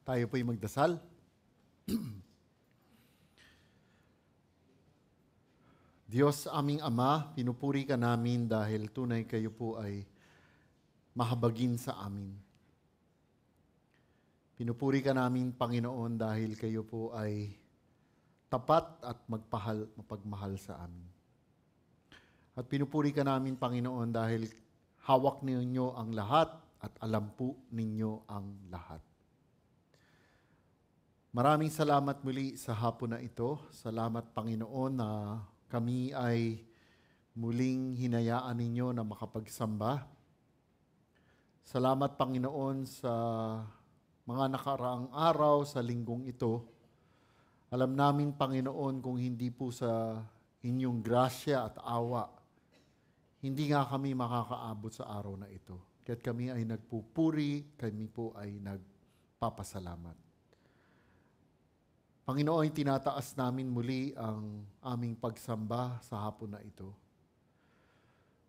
Tayo po'y magdasal. Diyos aming Ama, pinupuri ka namin dahil tunay kayo po ay mahabagin sa amin. Pinupuri ka namin, Panginoon, dahil kayo po ay tapat at mapagmahal sa amin. At pinupuri ka namin, Panginoon, dahil hawak ninyo ang lahat at alam po ninyo ang lahat. Maraming salamat muli sa hapon na ito. Salamat, Panginoon, na kami ay muling hinayaan ninyo na makapagsamba. Salamat, Panginoon, sa mga nakaraang araw sa linggong ito. Alam namin, Panginoon, kung hindi po sa inyong grasya at awa, hindi nga kami makakaabot sa araw na ito. Kaya't kami ay nagpupuri, kami po ay nagpapasalamat. Panginoon, tinataas namin muli ang aming pagsamba sa hapon na ito.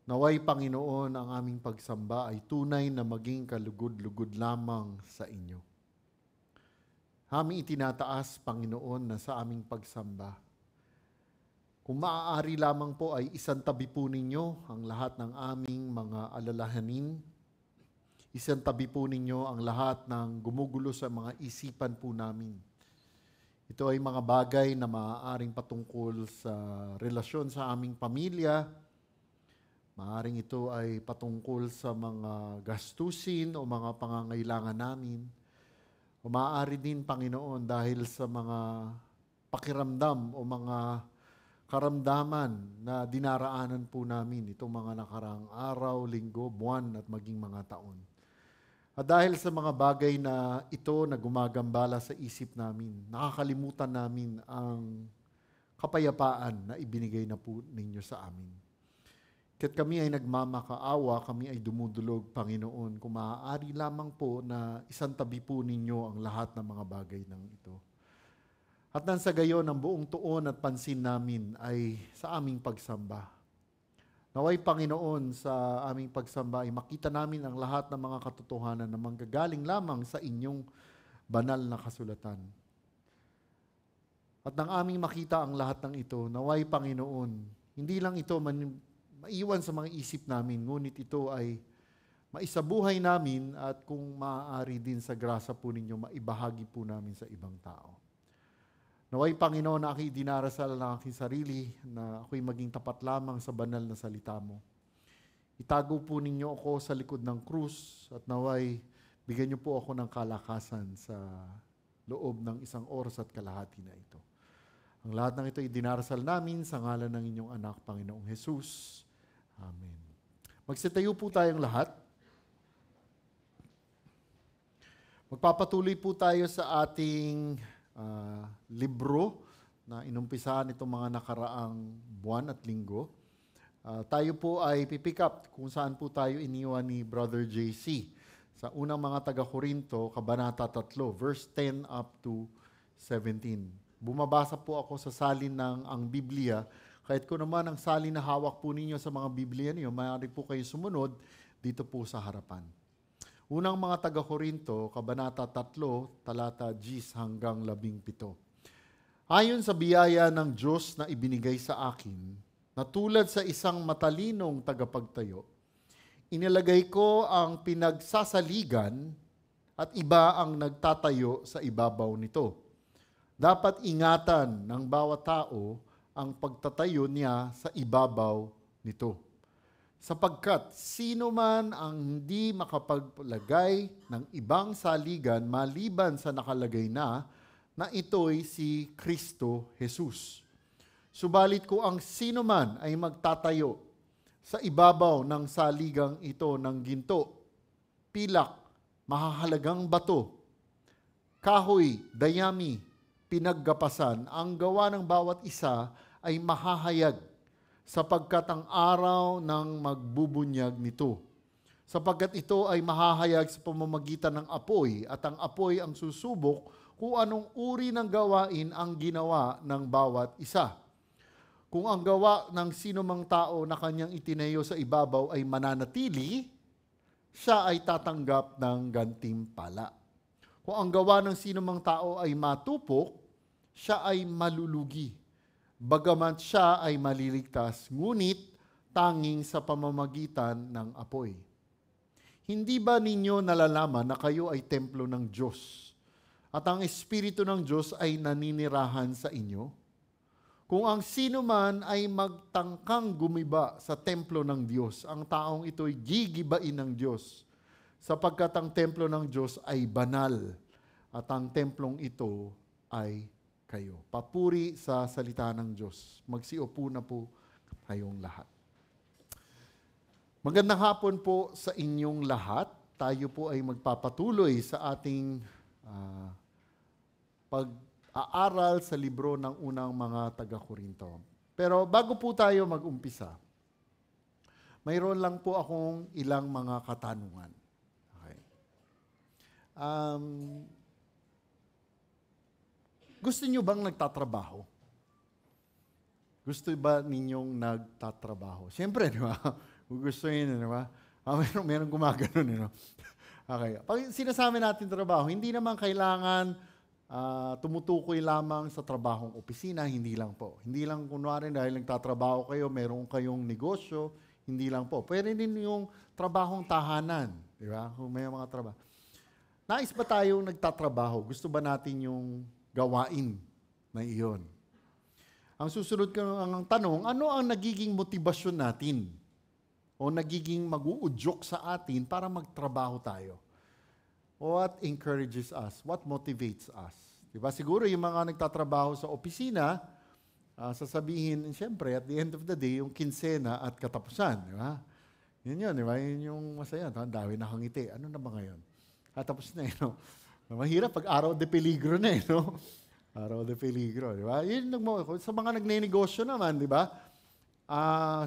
Naway, Panginoon, ang aming pagsamba ay tunay na maging kalugod-lugod lamang sa inyo. Aming itinataas, Panginoon, na sa aming pagsamba, kung maaari lamang po ay isantabi po ninyo ang lahat ng aming mga alalahanin. Isantabi po ninyo ang lahat ng gumugulo sa mga isipan po namin. Ito ay mga bagay na maaaring patungkol sa relasyon sa aming pamilya. Maaaring ito ay patungkol sa mga gastusin o mga pangangailangan namin. O maaari din, Panginoon, dahil sa mga pakiramdam o mga karamdaman na dinaraanan po namin itong mga nakaraang araw, linggo, buwan at maging mga taon. At dahil sa mga bagay na ito na gumagambala sa isip namin, nakakalimutan namin ang kapayapaan na ibinigay na po ninyo sa amin. Kaya't kami ay nagmamakaawa, kami ay dumudulog, Panginoon, kung maaari lamang po na isantabi po ninyo ang lahat ng mga bagay ng ito. At nang sa gayon, ang buong tuon at pansin namin ay sa aming pagsamba. Naway, Panginoon, sa aming pagsamba ay makita namin ang lahat ng mga katotohanan na manggagaling lamang sa inyong banal na kasulatan. At nang aming makita ang lahat ng ito, naway, Panginoon, hindi lang ito maiwan sa mga isip namin, ngunit ito ay maisabuhay namin at kung maaari din sa grasa po ninyo, maibahagi po namin sa ibang tao. Naway, Panginoon, na ako'y dinarasal ng aking sarili na ako'y maging tapat lamang sa banal na salita mo. Itago po ninyo ako sa likod ng krus at naway, bigyan niyo po ako ng kalakasan sa loob ng 1 oras at kalahati na ito. Ang lahat ng ito ay dinarasal namin sa ngalan ng inyong anak, Panginoong Jesus. Amen. Magsitayo po tayong lahat. Magpapatuloy po tayo sa ating libro na inumpisahan itong mga nakaraang buwan at linggo. Tayo po ay pipick up kung saan po tayo iniwan ni Brother JC. Sa unang mga taga-Korinto, Kabanata 3, verse 10 up to 17. Bumabasa po ako sa salin ng ang Biblia. Kahit ko naman ang salin na hawak po ninyo sa mga Biblia niyo, maaari po kayo sumunod dito po sa harapan. Unang mga taga-Korinto, Kabanata 3, talata 10 hanggang 17. Ayon sa biyaya ng Diyos na ibinigay sa akin, na tulad sa isang matalinong tagapagtayo, inilagay ko ang pinagsasaligan at iba ang nagtatayo sa ibabaw nito. Dapat ingatan ng bawat tao ang pagtatayo niya sa ibabaw nito. Sapagkat sino man ang hindi makapaglagay ng ibang saligan maliban sa nakalagay na ito'y si Kristo Jesus. Subalit kung ang sino man ay magtatayo sa ibabaw ng saligang ito ng ginto, pilak, mahahalagang bato, kahoy, dayami, pinaggapasan, ang gawa ng bawat isa ay mahahayag sapagkat ang araw ng magbubunyag nito. Sapagkat ito ay mahahayag sa pamamagitan ng apoy at ang apoy ang susubok kung anong uri ng gawain ang ginawa ng bawat isa. Kung ang gawa ng sinumang tao na kanyang itinayo sa ibabaw ay mananatili, siya ay tatanggap ng gantimpala. Kung ang gawa ng sino mang tao ay matupok, siya ay malulugi. Bagamat siya ay maliligtas, ngunit tanging sa pamamagitan ng apoy. Hindi ba ninyo nalalaman na kayo ay templo ng Diyos at ang Espiritu ng Diyos ay naninirahan sa inyo? Kung ang sino man ay magtangkang gumiba sa templo ng Diyos, ang taong ito'y gigibain ng Diyos, sapagkat ang templo ng Diyos ay banal at ang templong ito ay kayo. Papuri sa salita ng Diyos. Magsiupo na po kayong lahat. Magandang hapon po sa inyong lahat. Tayo po ay magpapatuloy sa ating pag-aaral sa libro ng unang mga taga-Korinto. Pero bago po tayo mag-umpisa, mayroon lang po akong ilang mga katanungan. Okay. Gusto niyo bang nagtatrabaho? Gusto ba ninyong nagtatrabaho? Siyempre, di ba? Kung gusto niyo, di ba? Meron gumagano, di ba? Okay. Pag sinasabi natin trabaho, hindi naman kailangan tumutukoy lamang sa trabahong opisina, hindi lang po. Hindi lang kunwari dahil nagtatrabaho kayo, meron kayong negosyo, hindi lang po. Pwede din yung trabahong tahanan, di ba? Kung may mga trabaho. Nais ba tayong nagtatrabaho? Gusto ba natin yung gawain na iyon? Ang susunod ko ang tanong, ano ang nagiging motibasyon natin? O nagiging mag-uudyok sa atin para magtrabaho tayo? What encourages us? What motivates us? Diba? Siguro yung mga nagtatrabaho sa opisina, sasabihin, siyempre, at the end of the day, yung kinsena at katapusan. Diba? Yun, diba? Yun yung masaya. Ang dami nakangiti. Ano na ba ngayon? Tapos na, mahirap pag araw de peligro na, Araw de peligro, di ba? Yun, sa mga nagne-negosyo naman, di ba?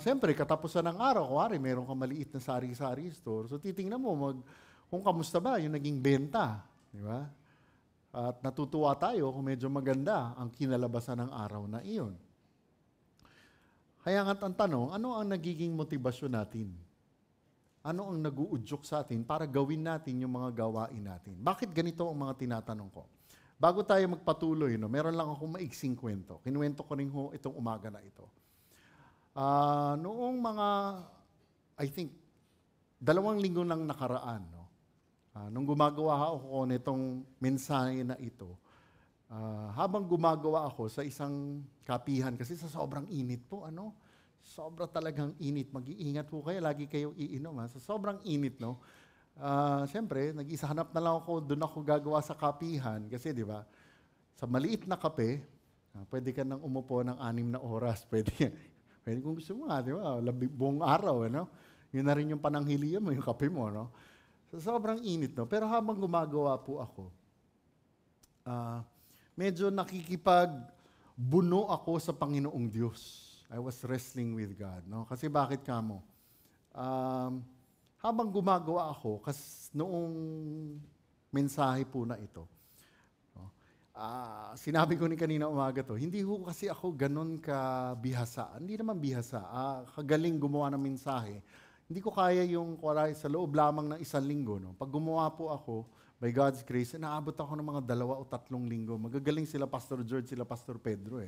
Siyempre, katapusan ng araw, kuwari, meron kang maliit na sari-sari store. So, titingnan mo, kung kamusta ba yung naging benta, di ba? At natutuwa tayo kung medyo maganda ang kinalabasan ng araw na iyon. Kaya nga't ang tanong, ano ang nagiging motibasyon natin? Ano ang nag-uudyok sa atin para gawin natin yung mga gawain natin? Bakit ganito ang mga tinatanong ko? Bago tayo magpatuloy, meron lang akong maiksing kwento. Kinuwento ko rin itong umaga na ito. Noong mga, I think, 2 linggo nang nakaraan, nung gumagawa ako nitong mensahe na ito, habang gumagawa ako sa isang kapihan, kasi sa sobrang init po, sobra talagang init. Mag-iingat po kayo, lagi kayong iinom. Sa sobrang init, siyempre, nag-isa-hanap na lang ako, doon ako gagawa sa kapihan. Kasi, di ba, sa maliit na kape, pwede ka nang umupo ng 6 na oras. Pwede kung gusto mo di ba, buong araw, Yun na rin yung pananghilian mo, yung kape mo, Sa sobrang init, Pero habang gumagawa po ako, medyo nakikipagbuno ako sa Panginoong Diyos. I was wrestling with God, Kasi bakit kamo? Habang gumagawa ako, noong mensahe po na ito, sinabi ko ni kanina umaga to, hindi ho kasi ako ganun kabihasa. Hindi naman bihasa. Kagaling gumawa ng mensahe. Hindi ko kaya yung sa loob lamang ng 1 linggo. Pag gumawa po ako, by God's grace, naabot ako ng mga 2 o 3 linggo. Magagaling sila Pastor George, sila Pastor Pedro.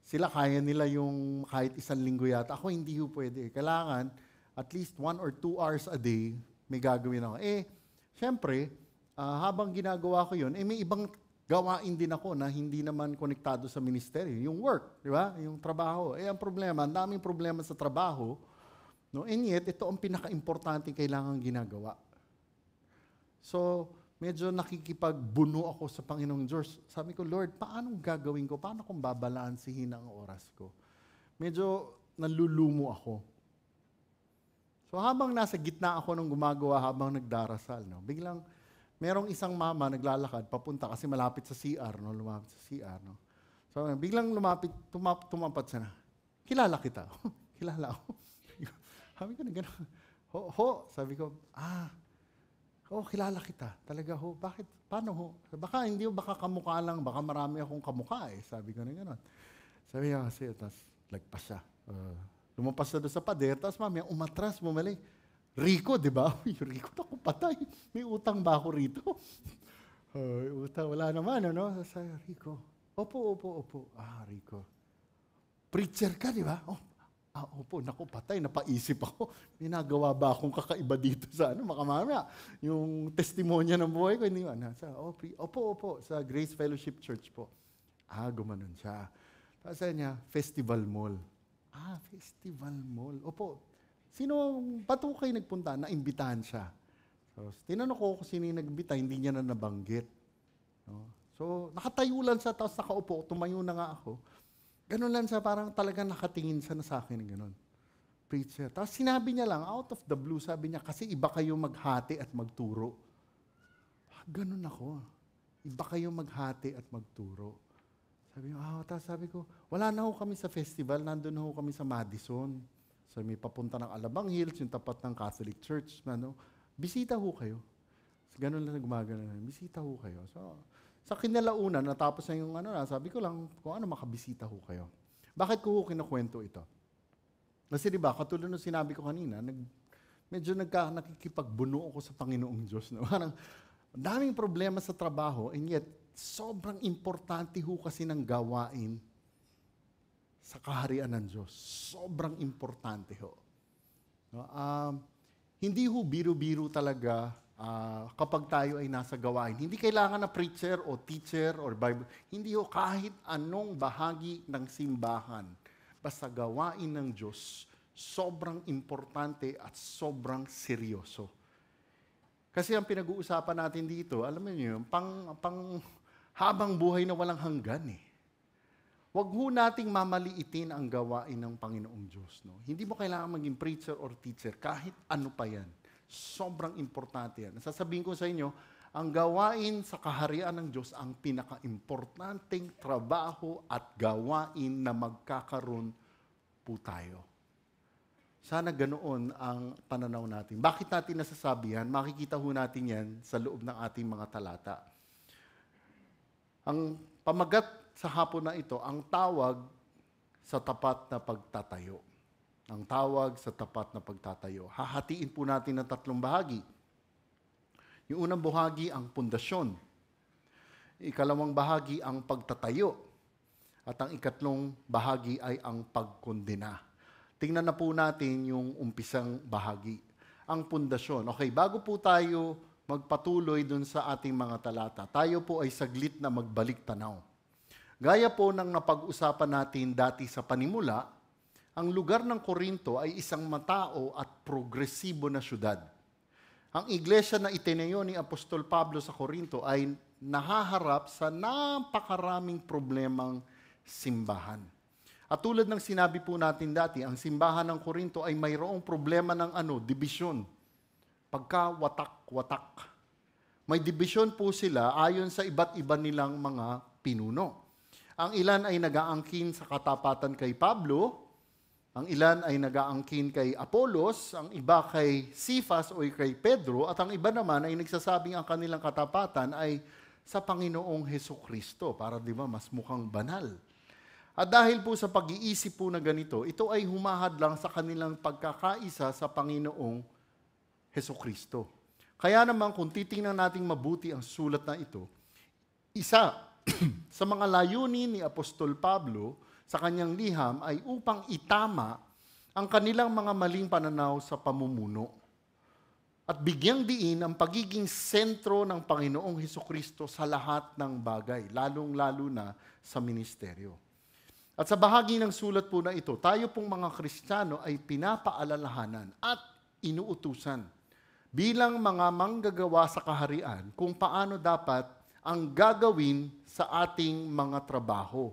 Sila kaya nila yung kahit 1 linggo yata. Ako hindi ho pwede. Kailangan at least 1 or 2 hours a day may gagawin ako. Siyempre, habang ginagawa ko yun, may ibang gawain din ako na hindi naman konektado sa ministeryo. Yung work, di ba? Yung trabaho. Ang problema, ang daming problema sa trabaho, and yet, ito ang pinaka-importante kailangan ginagawa. So, medyo nakikipagbuno ako sa Panginoong Diyos. Sabi ko, Lord, paano gagawin ko? Paano kung babalansihin ang oras ko? Medyo nalulumo ako. So habang nasa gitna ako nung gumagawa, habang nagdarasal, biglang merong isang mama naglalakad papunta kasi malapit sa CR, lumapit sa CR. So biglang tumapat siya na, kilala kita. Kilala ako. Sabi ko na gano'n, sabi ko, kilala kita. Talaga ho, bakit? Paano ho? Baka hindi ho, baka kamukha lang, baka marami akong kamukha sabi ko na gano'n. Sabi niya kasi, tapos lagpas siya. Lumampas na doon sa pader, tapos mamaya umatras, bumalik. Rico, di ba? Rico, naku, patay. May utang ba ako rito? Wala naman, ano? Sabi, Rico, opo. Rico. Preacher ka, di ba? Opo, naku, patay, napaisip ako. May nagawa ba akong kakaiba dito sa makamamaya? Yung testimonya ng buhay ko, hindi ba? Opo, sa Grace Fellowship Church po. Gumanon siya. Tapos sabi niya, Festival Mall. Festival Mall. Opo, ba't ko kayo nagpunta? Naimbitahan siya. So, tinanong ko kung sino yung nagbita, hindi niya na nabanggit. No? So, nakatayo lang siya, tapos nakaupo, tumayo na nga ako. Ganun lang siya, parang talagang nakatingin siya na sa akin, ganun. Preacher. Tapos sinabi niya lang, out of the blue, sabi niya, kasi iba kayo maghati at magturo. Ganun ako. Iba kayo maghati at magturo. Tapos sabi ko, wala na ho kami sa festival, nandun na ho kami sa Madison. So, may papunta ng Alabang Hills, yung tapat ng Catholic Church. Bisita ho kayo. So, ganun lang gumagano. Bisita ho kayo. So, sa kinalaunan, natapos na yung sabi ko lang, kung makabisita ho kayo. Bakit ko ho kinukwento ito? Kasi diba, katulad ng sinabi ko kanina, medyo nakikipagbuno ako sa Panginoong Diyos. No? Parang, daming problema sa trabaho, and yet, sobrang importante ho kasi ng gawain sa kaharian ng Diyos. Sobrang importante ho. No? Hindi ho biro-biro talaga kapag tayo ay nasa gawain. Hindi kailangan na preacher o teacher or Bible. Hindi ho kahit anong bahagi ng simbahan. Basta gawain ng Diyos, sobrang importante at sobrang seryoso. Kasi ang pinag-uusapan natin dito, alam niyo, pang habang buhay na walang hanggan eh. Huwag ho nating mamaliitin ang gawain ng Panginoong Diyos. No? Hindi mo kailangan maging preacher or teacher, kahit ano pa yan. Sobrang importante yan. Sasabihin ko sa inyo, ang gawain sa kaharian ng Diyos ang pinaka-importanteng trabaho at gawain na magkakaroon po tayo. Sana ganoon ang pananaw natin. Bakit natin nasasabi yan? Makikita ho natin yan sa loob ng ating mga talata. Ang pamagat sa hapon na ito, ang tawag sa tapat na pagtatayo. Ang tawag sa tapat na pagtatayo. Hahatiin po natin ng 3 bahagi. Yung unang bahagi, ang pundasyon. Ikalawang bahagi, ang pagtatayo. At ang ikatlong bahagi ay ang pagkondena. Tingnan na po natin yung umpisang bahagi. Ang pundasyon. Okay, bago po tayo magpatuloy dun sa ating mga talata, tayo po ay saglit na magbalik tanaw. Gaya po ng napag-usapan natin dati sa panimula, ang lugar ng Korinto ay isang matao at progresibo na syudad. Ang iglesia na itinayo ni Apostol Pablo sa Korinto ay nahaharap sa napakaraming problemang simbahan. At tulad ng sinabi po natin dati, ang simbahan ng Korinto ay mayroong problema ng dibisyon. Pagka-watak-watak. May dibisyon po sila ayon sa iba't iba nilang mga pinuno. Ang ilan ay nag-aangkin sa katapatan kay Pablo, ang ilan ay nag-aangkin kay Apolos, ang iba kay Cephas o kay Pedro, at ang iba naman ay nagsasabing ang kanilang katapatan ay sa Panginoong Hesukristo, para di ba mas mukhang banal. At dahil po sa pag-iisip po na ganito, ito ay humahad lang sa kanilang pagkakaisa sa Panginoong Hesukristo. Kaya naman kung titingnan natin mabuti ang sulat na ito, isa sa mga layunin ni Apostol Pablo sa kanyang liham ay upang itama ang kanilang mga maling pananaw sa pamumuno at bigyang diin ang pagiging sentro ng Panginoong Hesukristo sa lahat ng bagay, lalong-lalo na sa ministeryo. At sa bahagi ng sulat po na ito, tayo pong mga Kristiyano ay pinapaalalahanan at inuutusan bilang mga manggagawa sa kaharian kung paano dapat ang gagawin sa ating mga trabaho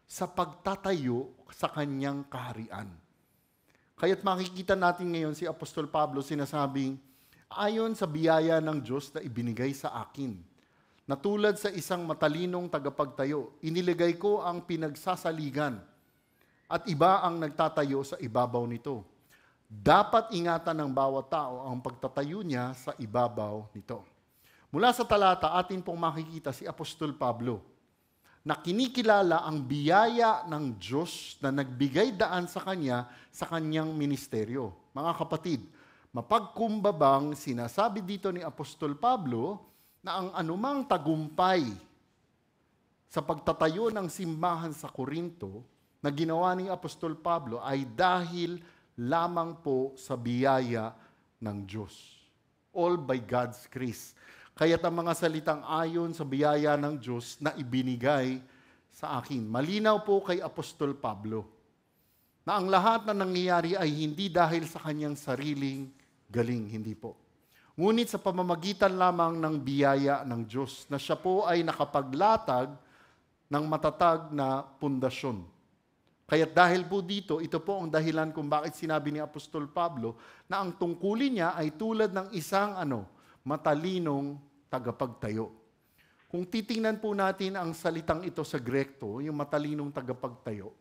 sa pagtatayo sa kanyang kaharian. Kaya't makikita natin ngayon si Apostol Pablo sinasabing, ayon sa biyaya ng Diyos na ibinigay sa akin, na tulad sa isang matalinong tagapagtayo, iniligay ko ang pinagsasaligan at iba ang nagtatayo sa ibabaw nito. Dapat ingatan ng bawat tao ang pagtatayo niya sa ibabaw nito. Mula sa talata, atin pong makikita si Apostol Pablo na kinikilala ang biyaya ng Diyos na nagbigay daan sa kanya sa kanyang ministeryo. Mga kapatid, mapagkumbabang sinasabi dito ni Apostol Pablo na ang anumang tagumpay sa pagtatayo ng simbahan sa Korinto na ginawa ni Apostol Pablo ay dahil lamang po sa biyaya ng Diyos. All by God's grace. Kaya't ang mga salitang ayon sa biyaya ng Diyos na ibinigay sa akin. Malinaw po kay Apostol Pablo na ang lahat na nangyayari ay hindi dahil sa kanyang sariling galing, hindi po. Ngunit sa pamamagitan lamang ng biyaya ng Diyos na siya po ay nakapaglatag ng matatag na pundasyon. Kaya't dahil po dito, ito po ang dahilan kung bakit sinabi ni Apostol Pablo na ang tungkulin niya ay tulad ng isang matalinong tagapagtayo. Kung titingnan po natin ang salitang ito sa Greko, yung matalinong tagapagtayo,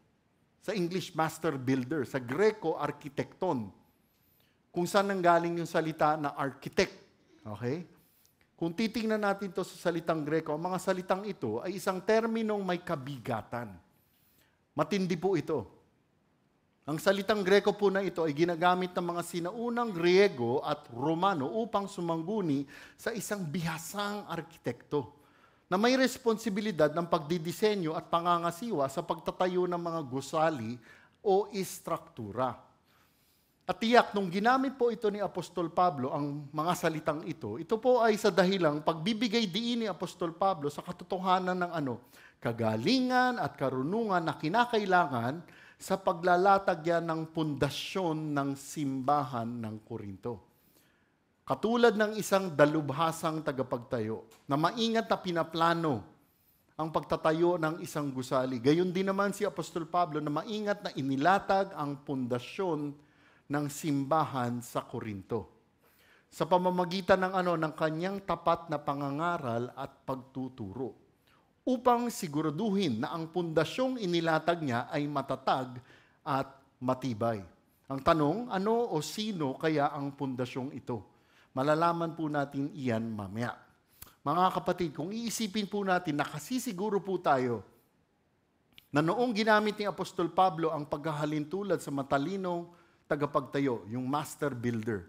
sa English, master builder, sa Greko, arkitekton, kung saan nanggaling yung salita na architect. Okay? Kung titingnan natin ito sa salitang Greko, ang mga salitang ito ay isang terminong may kabigatan. Matindi po ito. Ang salitang Greko po na ito ay ginagamit ng mga sinaunang Griego at Romano upang sumangguni sa isang bihasang arkitekto na may responsibilidad ng pagdidisenyo at pangangasiwa sa pagtatayo ng mga gusali o istruktura. At tiyak, nung ginamit po ito ni Apostol Pablo, ang mga salitang ito po ay sa dahilang pagbibigay diin ni Apostol Pablo sa katotohanan ng kagalingan at karunungan na kinakailangan sa paglalatag yan ng pundasyon ng simbahan ng Korinto. Katulad ng isang dalubhasang tagapagtayo na maingat na pinaplano ang pagtatayo ng isang gusali. Gayon din naman si Apostol Pablo na maingat na inilatag ang pundasyon ng simbahan sa Korinto. Sa pamamagitan ng kanyang tapat na pangangaral at pagtuturo, upang siguraduhin na ang pundasyong inilatag niya ay matatag at matibay. Ang tanong, ano o sino kaya ang pundasyong ito? Malalaman po natin iyan mamaya. Mga kapatid, kung iisipin po natin, nakasisiguro po tayo na noong ginamit ni Apostol Pablo ang paghahalintulad sa matalinong tagapagtayo, yung master builder.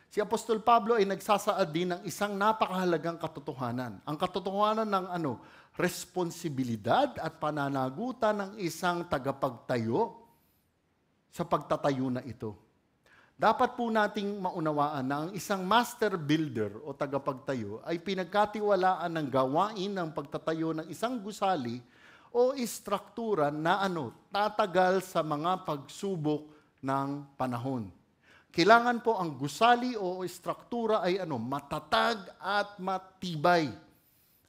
Si Apostol Pablo ay nagsasaad din ng isang napakahalagang katotohanan. Ang katotohanan ng responsibilidad at pananagutan ng isang tagapagtayo sa pagtatayo na ito. Dapat po nating maunawaan na ang isang master builder o tagapagtayo ay pinagkatiwalaan ng gawain ng pagtatayo ng isang gusali o istruktura na tatagal sa mga pagsubok ng panahon. Kailangan po ang gusali o istruktura ay matatag at matibay.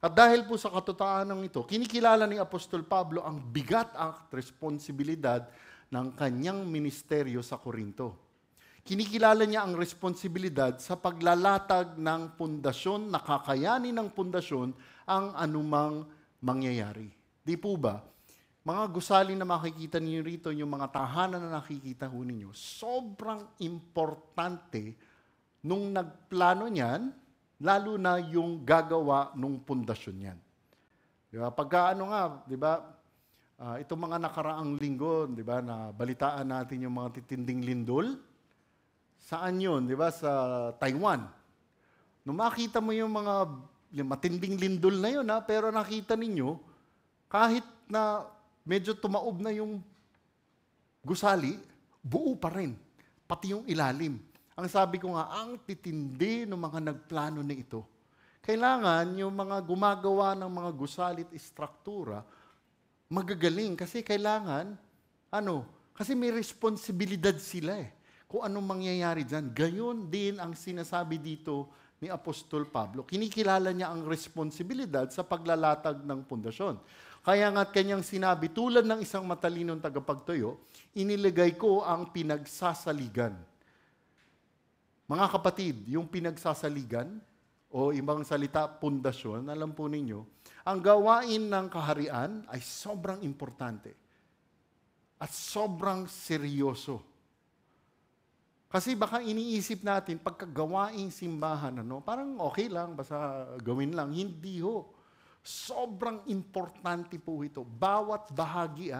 At dahil po sa katotohanan ito, kinikilala ni Apostol Pablo ang bigat at responsibilidad ng kanyang ministeryo sa Korinto. Kinikilala niya ang responsibilidad sa paglalatag ng pundasyon, nakakayanin ng pundasyon ang anumang mangyayari. Di po ba? Mga gusali na makikita niyo rito, yung mga tahanan na nakikita ho ninyo, sobrang importante nung nagplano niyan, lalo na yung gagawa nung pundasyon niyan. Di ba? Pagka di ba, itong mga nakaraang linggo, di ba, na balitaan natin yung mga titinding lindol. Saan yun? Di ba? Sa Taiwan. Nung makita mo yung matinding lindol na yun, pero nakita ninyo, kahit na medyo tumaob na yung gusali, buo pa rin. Pati yung ilalim. Ang sabi ko nga, ang titindi ng mga nagplano na ito. Kailangan yung mga gumagawa ng mga gusali at istruktura, magagaling. Kasi kailangan, kasi may responsibilidad sila kung anong mangyayari dyan. Gayon din ang sinasabi dito ni Apostol Pablo. Kinikilala niya ang responsibilidad sa paglalatag ng pundasyon. Kaya nga kanyang sinabi, tulad ng isang matalinong tagapagtayo, inilagay ko ang pinagsasaligan. Mga kapatid, yung pinagsasaligan, o ibang salita, pundasyon, alam po ninyo, ang gawain ng kaharian ay sobrang importante at sobrang seryoso. Kasi baka iniisip natin, pagkagawaing simbahan, parang okay lang, basta gawin lang. Hindi ho. Sobrang importante po ito. Bawat bahagi,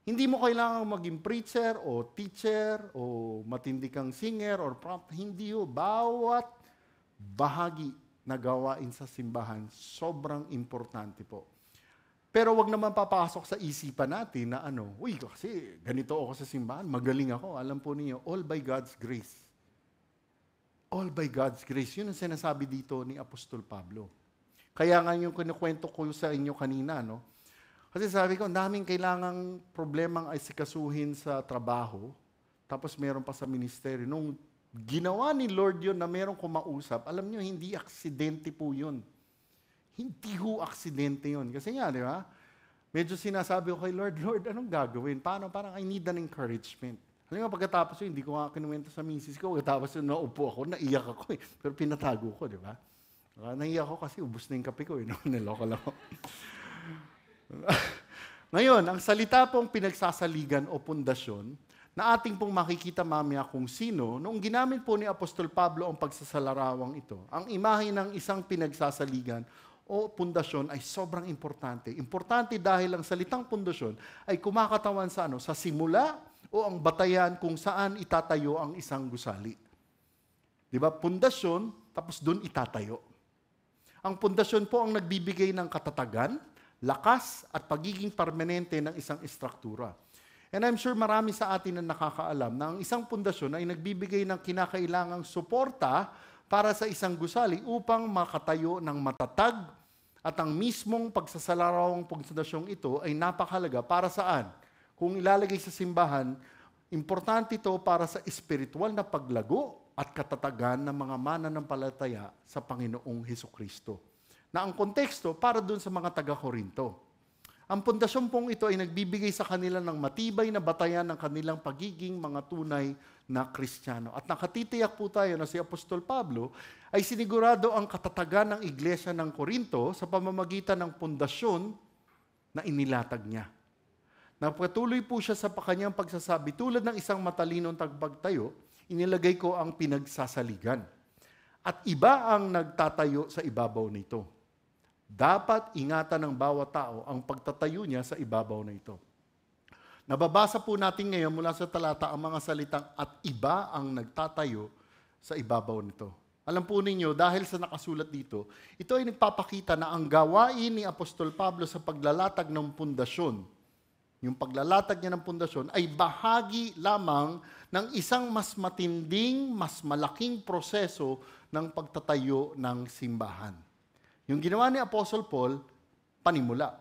Hindi mo kailangan maging preacher o teacher o matindi kang singer or prophet. Hindi ho. Bawat bahagi na gawain sa simbahan, sobrang importante po. Pero wag naman papasok sa isipan natin na uy, kasi ganito ako sa simbahan, magaling ako. Alam po niyo, all by God's grace. All by God's grace. Yun ang sinasabi dito ni Apostol Pablo. Kaya nga yung kinukwento ko sa inyo kanina, no? Kasi sabi ko, ang daming kailangang problemang ay sikasuhin sa trabaho, tapos meron pa sa ministeryo. Nung ginawa ni Lord yun na meron kumausap, alam nyo, hindi aksidente po yun. Hindi ho aksidente yun. Kasi nga, di ba? Medyo sinasabi ko kay Lord, Lord, anong gagawin? Paano? Parang I need an encouragement. Alam mo, pagkatapos yun, hindi ko nga kinuwento sa misis ko. Pagkatapos yun, naupo ako, naiyak ako eh. Pero pinatago ko, di ba? Naiyak ako kasi ubos na yung kape ko eh. Niloko lang ako. Ngayon, ang salita pong pinagsasaligan o pundasyon na ating pong makikita mamaya kung sino, noong ginamit po ni Apostol Pablo ang pagsasalarawang ito, ang imahe ng isang pinagsasaligan o pundasyon ay sobrang importante. Importante dahil ang salitang pundasyon ay kumakatawan sa sa simula o ang batayan kung saan itatayo ang isang gusali. Di ba? Pundasyon, tapos doon itatayo. Ang pundasyon po ang nagbibigay ng katatagan, lakas at pagiging permanente ng isang istruktura. And I'm sure marami sa atin na nakakaalam na ang isang pundasyon ay nagbibigay ng kinakailangang suporta para sa isang gusali upang makatayo ng matatag at ang mismong pagsasalarawang pundasyong ito ay napakahalaga para saan? Kung ilalagay sa simbahan, importante ito para sa espiritual na paglago at katatagan ng mga mananampalataya sa Panginoong Hesukristo. Na ang konteksto para dun sa mga taga-Korinto. Ang pundasyon pong ito ay nagbibigay sa kanila ng matibay na batayan ng kanilang pagiging mga tunay na Kristiyano. At nakatitiyak po tayo na si Apostol Pablo ay sinigurado ang katatagan ng iglesia ng Korinto sa pamamagitan ng pundasyon na inilatag niya. Napatuloy po siya sa kanyang pagsasabi, tulad ng isang matalinong tagbagtayo, inilagay ko ang pinagsasaligan. At iba ang nagtatayo sa ibabaw nito. Dapat ingatan ng bawat tao ang pagtatayo niya sa ibabaw na ito. Nababasa po natin ngayon mula sa talata ang mga salitang at iba ang nagtatayo sa ibabaw nito. Alam po ninyo, dahil sa nakasulat dito, ito ay nagpapakita na ang gawain ni Apostol Pablo sa paglalatag ng pundasyon, yung paglalatag niya ng pundasyon, ay bahagi lamang ng isang mas matinding, mas malaking proseso ng pagtatayo ng simbahan. Yung ginawa ni Apostle Paul, panimula.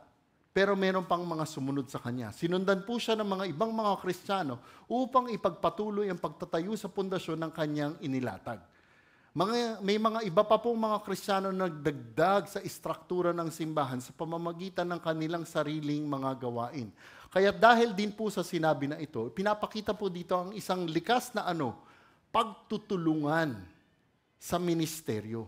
Pero meron pang mga sumunod sa kanya. Sinundan po siya ng mga ibang mga Kristiyano upang ipagpatuloy ang pagtatayo sa pundasyon ng kanyang inilatag. May mga iba pa pong mga Kristiyano nagdagdag sa istruktura ng simbahan sa pamamagitan ng kanilang sariling mga gawain. Kaya dahil din po sa sinabi na ito, pinapakita po dito ang isang likas na pagtutulungan sa ministeryo.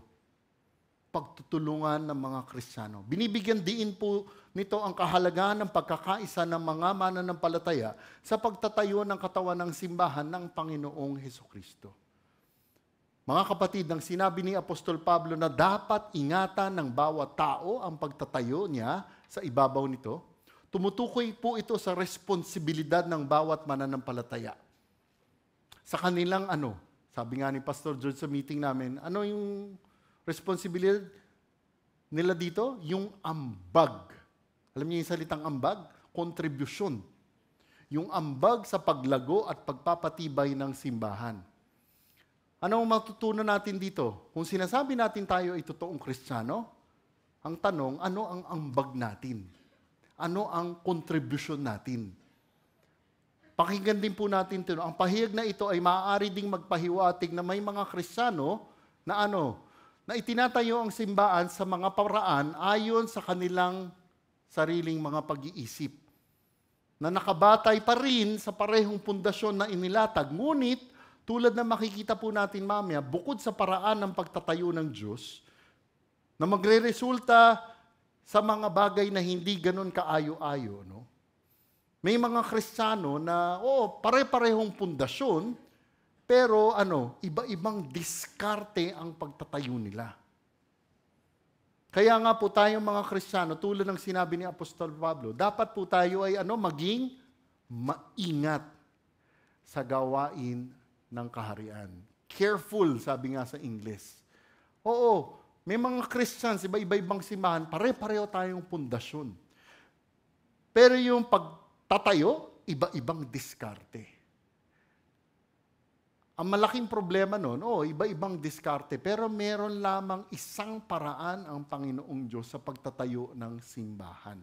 Pagtutulungan ng mga Kristiyano. Binibigyan din po nito ang kahalagahan ng pagkakaisa ng mga mananampalataya sa pagtatayo ng katawan ng simbahan ng Panginoong Hesukristo. Mga kapatid, nang sinabi ni Apostol Pablo na dapat ingatan ng bawat tao ang pagtatayo niya sa ibabaw nito, tumutukoy po ito sa responsibilidad ng bawat mananampalataya. Sa kanilang sabi nga ni Pastor George sa meeting namin, yung responsibilidad nila dito? Yung ambag. Alam niyo yung salitang ambag? Kontribusyon. Yung ambag sa paglago at pagpapatibay ng simbahan. Ano ang matutunan natin dito? Kung sinasabi natin tayo ay totoong Kristiyano, ang tanong, ano ang ambag natin? Ano ang kontribusyon natin? Pakinggan din po natin ito. Ang pahayag na ito ay maaari ding magpahiwatig na may mga Kristiyano na na itinatayo ang simbahan sa mga paraan ayon sa kanilang sariling mga pag-iisip. Na nakabatay pa rin sa parehong pundasyon na inilatag. Ngunit, tulad na makikita po natin mamaya, bukod sa paraan ng pagtatayo ng Diyos, na magre-resulta sa mga bagay na hindi ganun kaayo-ayo. May mga Kristiyano na, pare-parehong pundasyon, pero iba-ibang diskarte ang pagtatayo nila. Kaya nga po tayong mga Kristiyano, tulad ng sinabi ni Apostol Pablo, dapat po tayo ay maging maingat sa gawain ng kaharian. Careful, sabi nga sa English. Oo, May mga Christians, iba-ibang simbahan, pare-pareho tayong pundasyon. Pero yung pagtatayo, iba-ibang diskarte. Ang malaking problema noon, iba-ibang diskarte, pero meron lamang isang paraan ang Panginoong Diyos sa pagtatayo ng simbahan.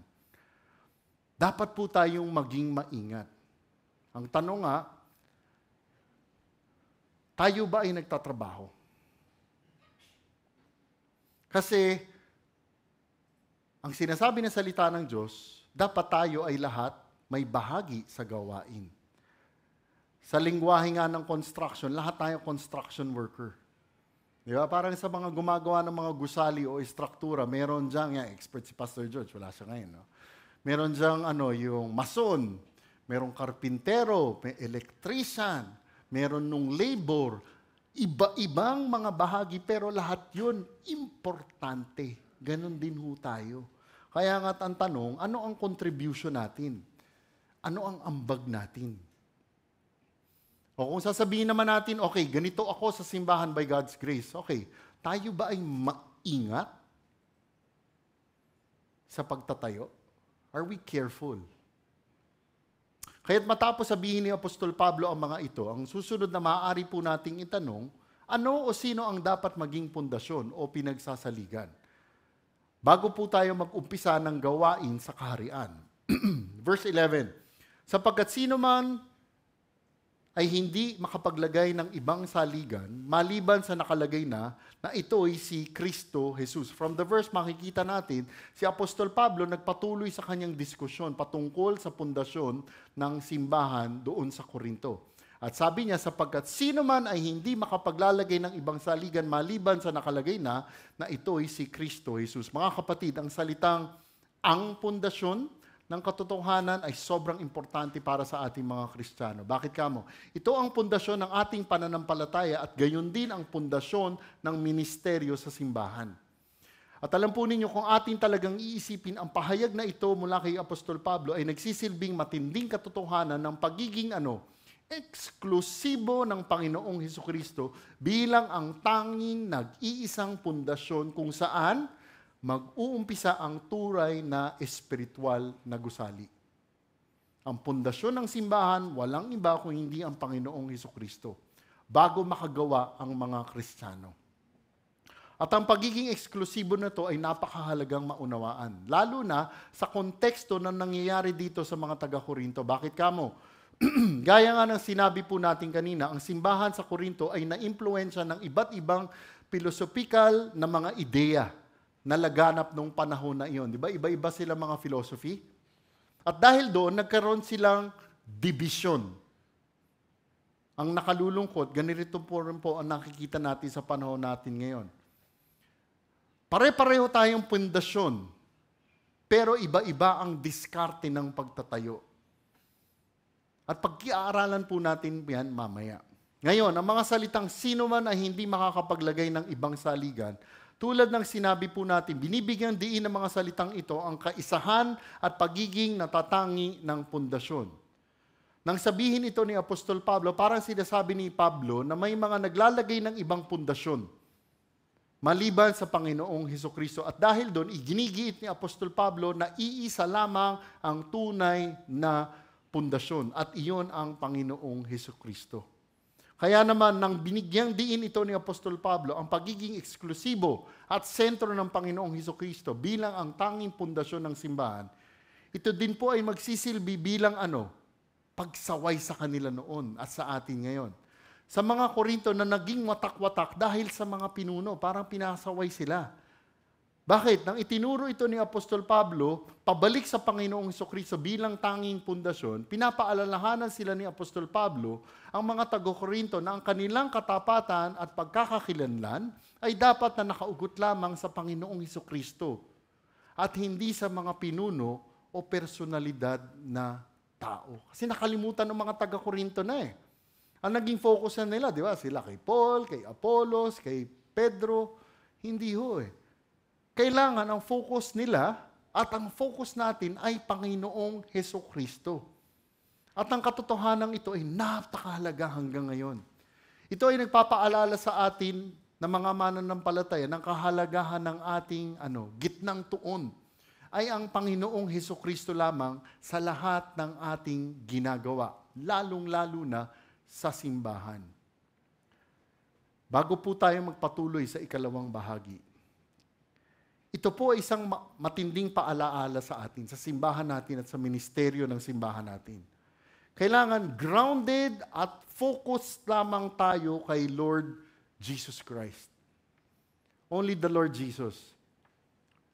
Dapat po tayong maging maingat. Ang tanong nga, tayo ba ay nagtatrabaho? Kasi, ang sinasabi ng salita ng Diyos, dapat tayo ay lahat may bahagi sa gawain. Sa lingwahe nga ng construction, lahat tayo construction worker. Di ba? Parang sa mga gumagawa ng mga gusali o istruktura, meron dyan, expert si Pastor George, wala siya ngayon. No? Meron dyan yung mason, merong karpintero, may electrician, meron nung labor, iba-ibang mga bahagi, pero lahat yun importante. Ganon din ho tayo. Kaya nga't ang tanong, ano ang contribution natin? Ano ang ambag natin? O kung sasabihin naman natin, okay, ganito ako sa simbahan by God's grace. Okay, tayo ba ay maingat sa pagtatayo? Are we careful? Kaya't matapos sabihin ni Apostol Pablo ang mga ito, ang susunod na maaari po nating itanong, ano o sino ang dapat maging pundasyon o pinagsasaligan? Bago po tayo mag-umpisa ng gawain sa kaharian. Verse 11, sapagkat sino man ay hindi makapaglagay ng ibang saligan, maliban sa nakalagay na ito ay si Kristo Jesus. From the verse makikita natin, si Apostol Pablo nagpatuloy sa kanyang diskusyon patungkol sa pundasyon ng simbahan doon sa Korinto. At sabi niya, sapagkat sino man ay hindi makapaglalagay ng ibang saligan maliban sa nakalagay na ito ay si Kristo Jesus. Mga kapatid, ang salitang ang pundasyon ng katotohanan ay sobrang importante para sa ating mga Kristiyano. Bakit kamo? Ito ang pundasyon ng ating pananampalataya at gayon din ang pundasyon ng ministeryo sa simbahan. At alam po ninyo, kung ating talagang iisipin, ang pahayag na ito mula kay Apostol Pablo ay nagsisilbing matinding katotohanan ng pagiging eksklusibo ng Panginoong Hesukristo bilang ang tanging nag-iisang pundasyon kung saan mag-uumpisa ang turay na espiritual na gusali. Ang pundasyon ng simbahan, walang iba kung hindi ang Panginoong Hesukristo, bago makagawa ang mga Kristiyano. At ang pagiging eksklusibo na ito ay napakahalagang maunawaan, lalo na sa konteksto na nangyayari dito sa mga taga-Korinto. Bakit kamo? Gaya nga ng sinabi po natin kanina, ang simbahan sa Korinto ay na-impluensya ng iba't ibang philosophical na mga ideya na laganap nung panahon na iyon. Di ba? Iba-iba sila mga philosophy. At dahil doon, nagkaroon silang division. Ang nakalulungkot, ganito po rin po ang nakikita natin sa panahon natin ngayon. Pare-pareho tayong pundasyon, pero iba-iba ang diskarte ng pagtatayo. At pag-iaralan po natin yan mamaya. Ngayon, ang mga salitang sino man ay hindi makakapaglagay ng ibang saligan, tulad ng sinabi po natin, binibigyan diin ng mga salitang ito ang kaisahan at pagiging natatangi ng pundasyon. Nang sabihin ito ni Apostol Pablo, parang sinasabi ni Pablo na may mga naglalagay ng ibang pundasyon maliban sa Panginoong Hesukristo. At dahil doon, iginigiit ni Apostol Pablo na iisa lamang ang tunay na pundasyon at iyon ang Panginoong Hesukristo. Kaya naman, nang binigyang diin ito ni Apostol Pablo, ang pagiging eksklusibo at sentro ng Panginoong Hesukristo bilang ang tanging pundasyon ng simbahan, ito din po ay magsisilbi bilang pagsaway sa kanila noon at sa atin ngayon. Sa mga Korinto na naging watak-watak dahil sa mga pinuno, parang pinasaway sila. Bakit? Nang itinuro ito ni Apostol Pablo, pabalik sa Panginoong Hesukristo bilang tanging pundasyon, pinapaalalahanan sila ni Apostol Pablo ang mga taga-Korinto na ang kanilang katapatan at pagkakakilanlan ay dapat na nakaugot lamang sa Panginoong Hesukristo at hindi sa mga pinuno o personalidad na tao. Kasi nakalimutan ng mga taga-Korinto na Ang naging focus na nila, di ba? Sila kay Paul, kay Apollos, kay Pedro. Hindi ho Kailangan ang focus nila at ang focus natin ay Panginoong Hesukristo. At ang katotohanan ito ay napakahalaga hanggang ngayon. Ito ay nagpapaalala sa atin na mga mananampalataya ng kahalagahan ng ating gitnang tuon ay ang Panginoong Hesukristo lamang sa lahat ng ating ginagawa, lalong-lalo na sa simbahan. Bago po tayo magpatuloy sa ikalawang bahagi, ito po ay isang matinding paalaala sa atin, sa simbahan natin at sa ministeryo ng simbahan natin. Kailangan grounded at focused lamang tayo kay Lord Jesus Christ. Only the Lord Jesus.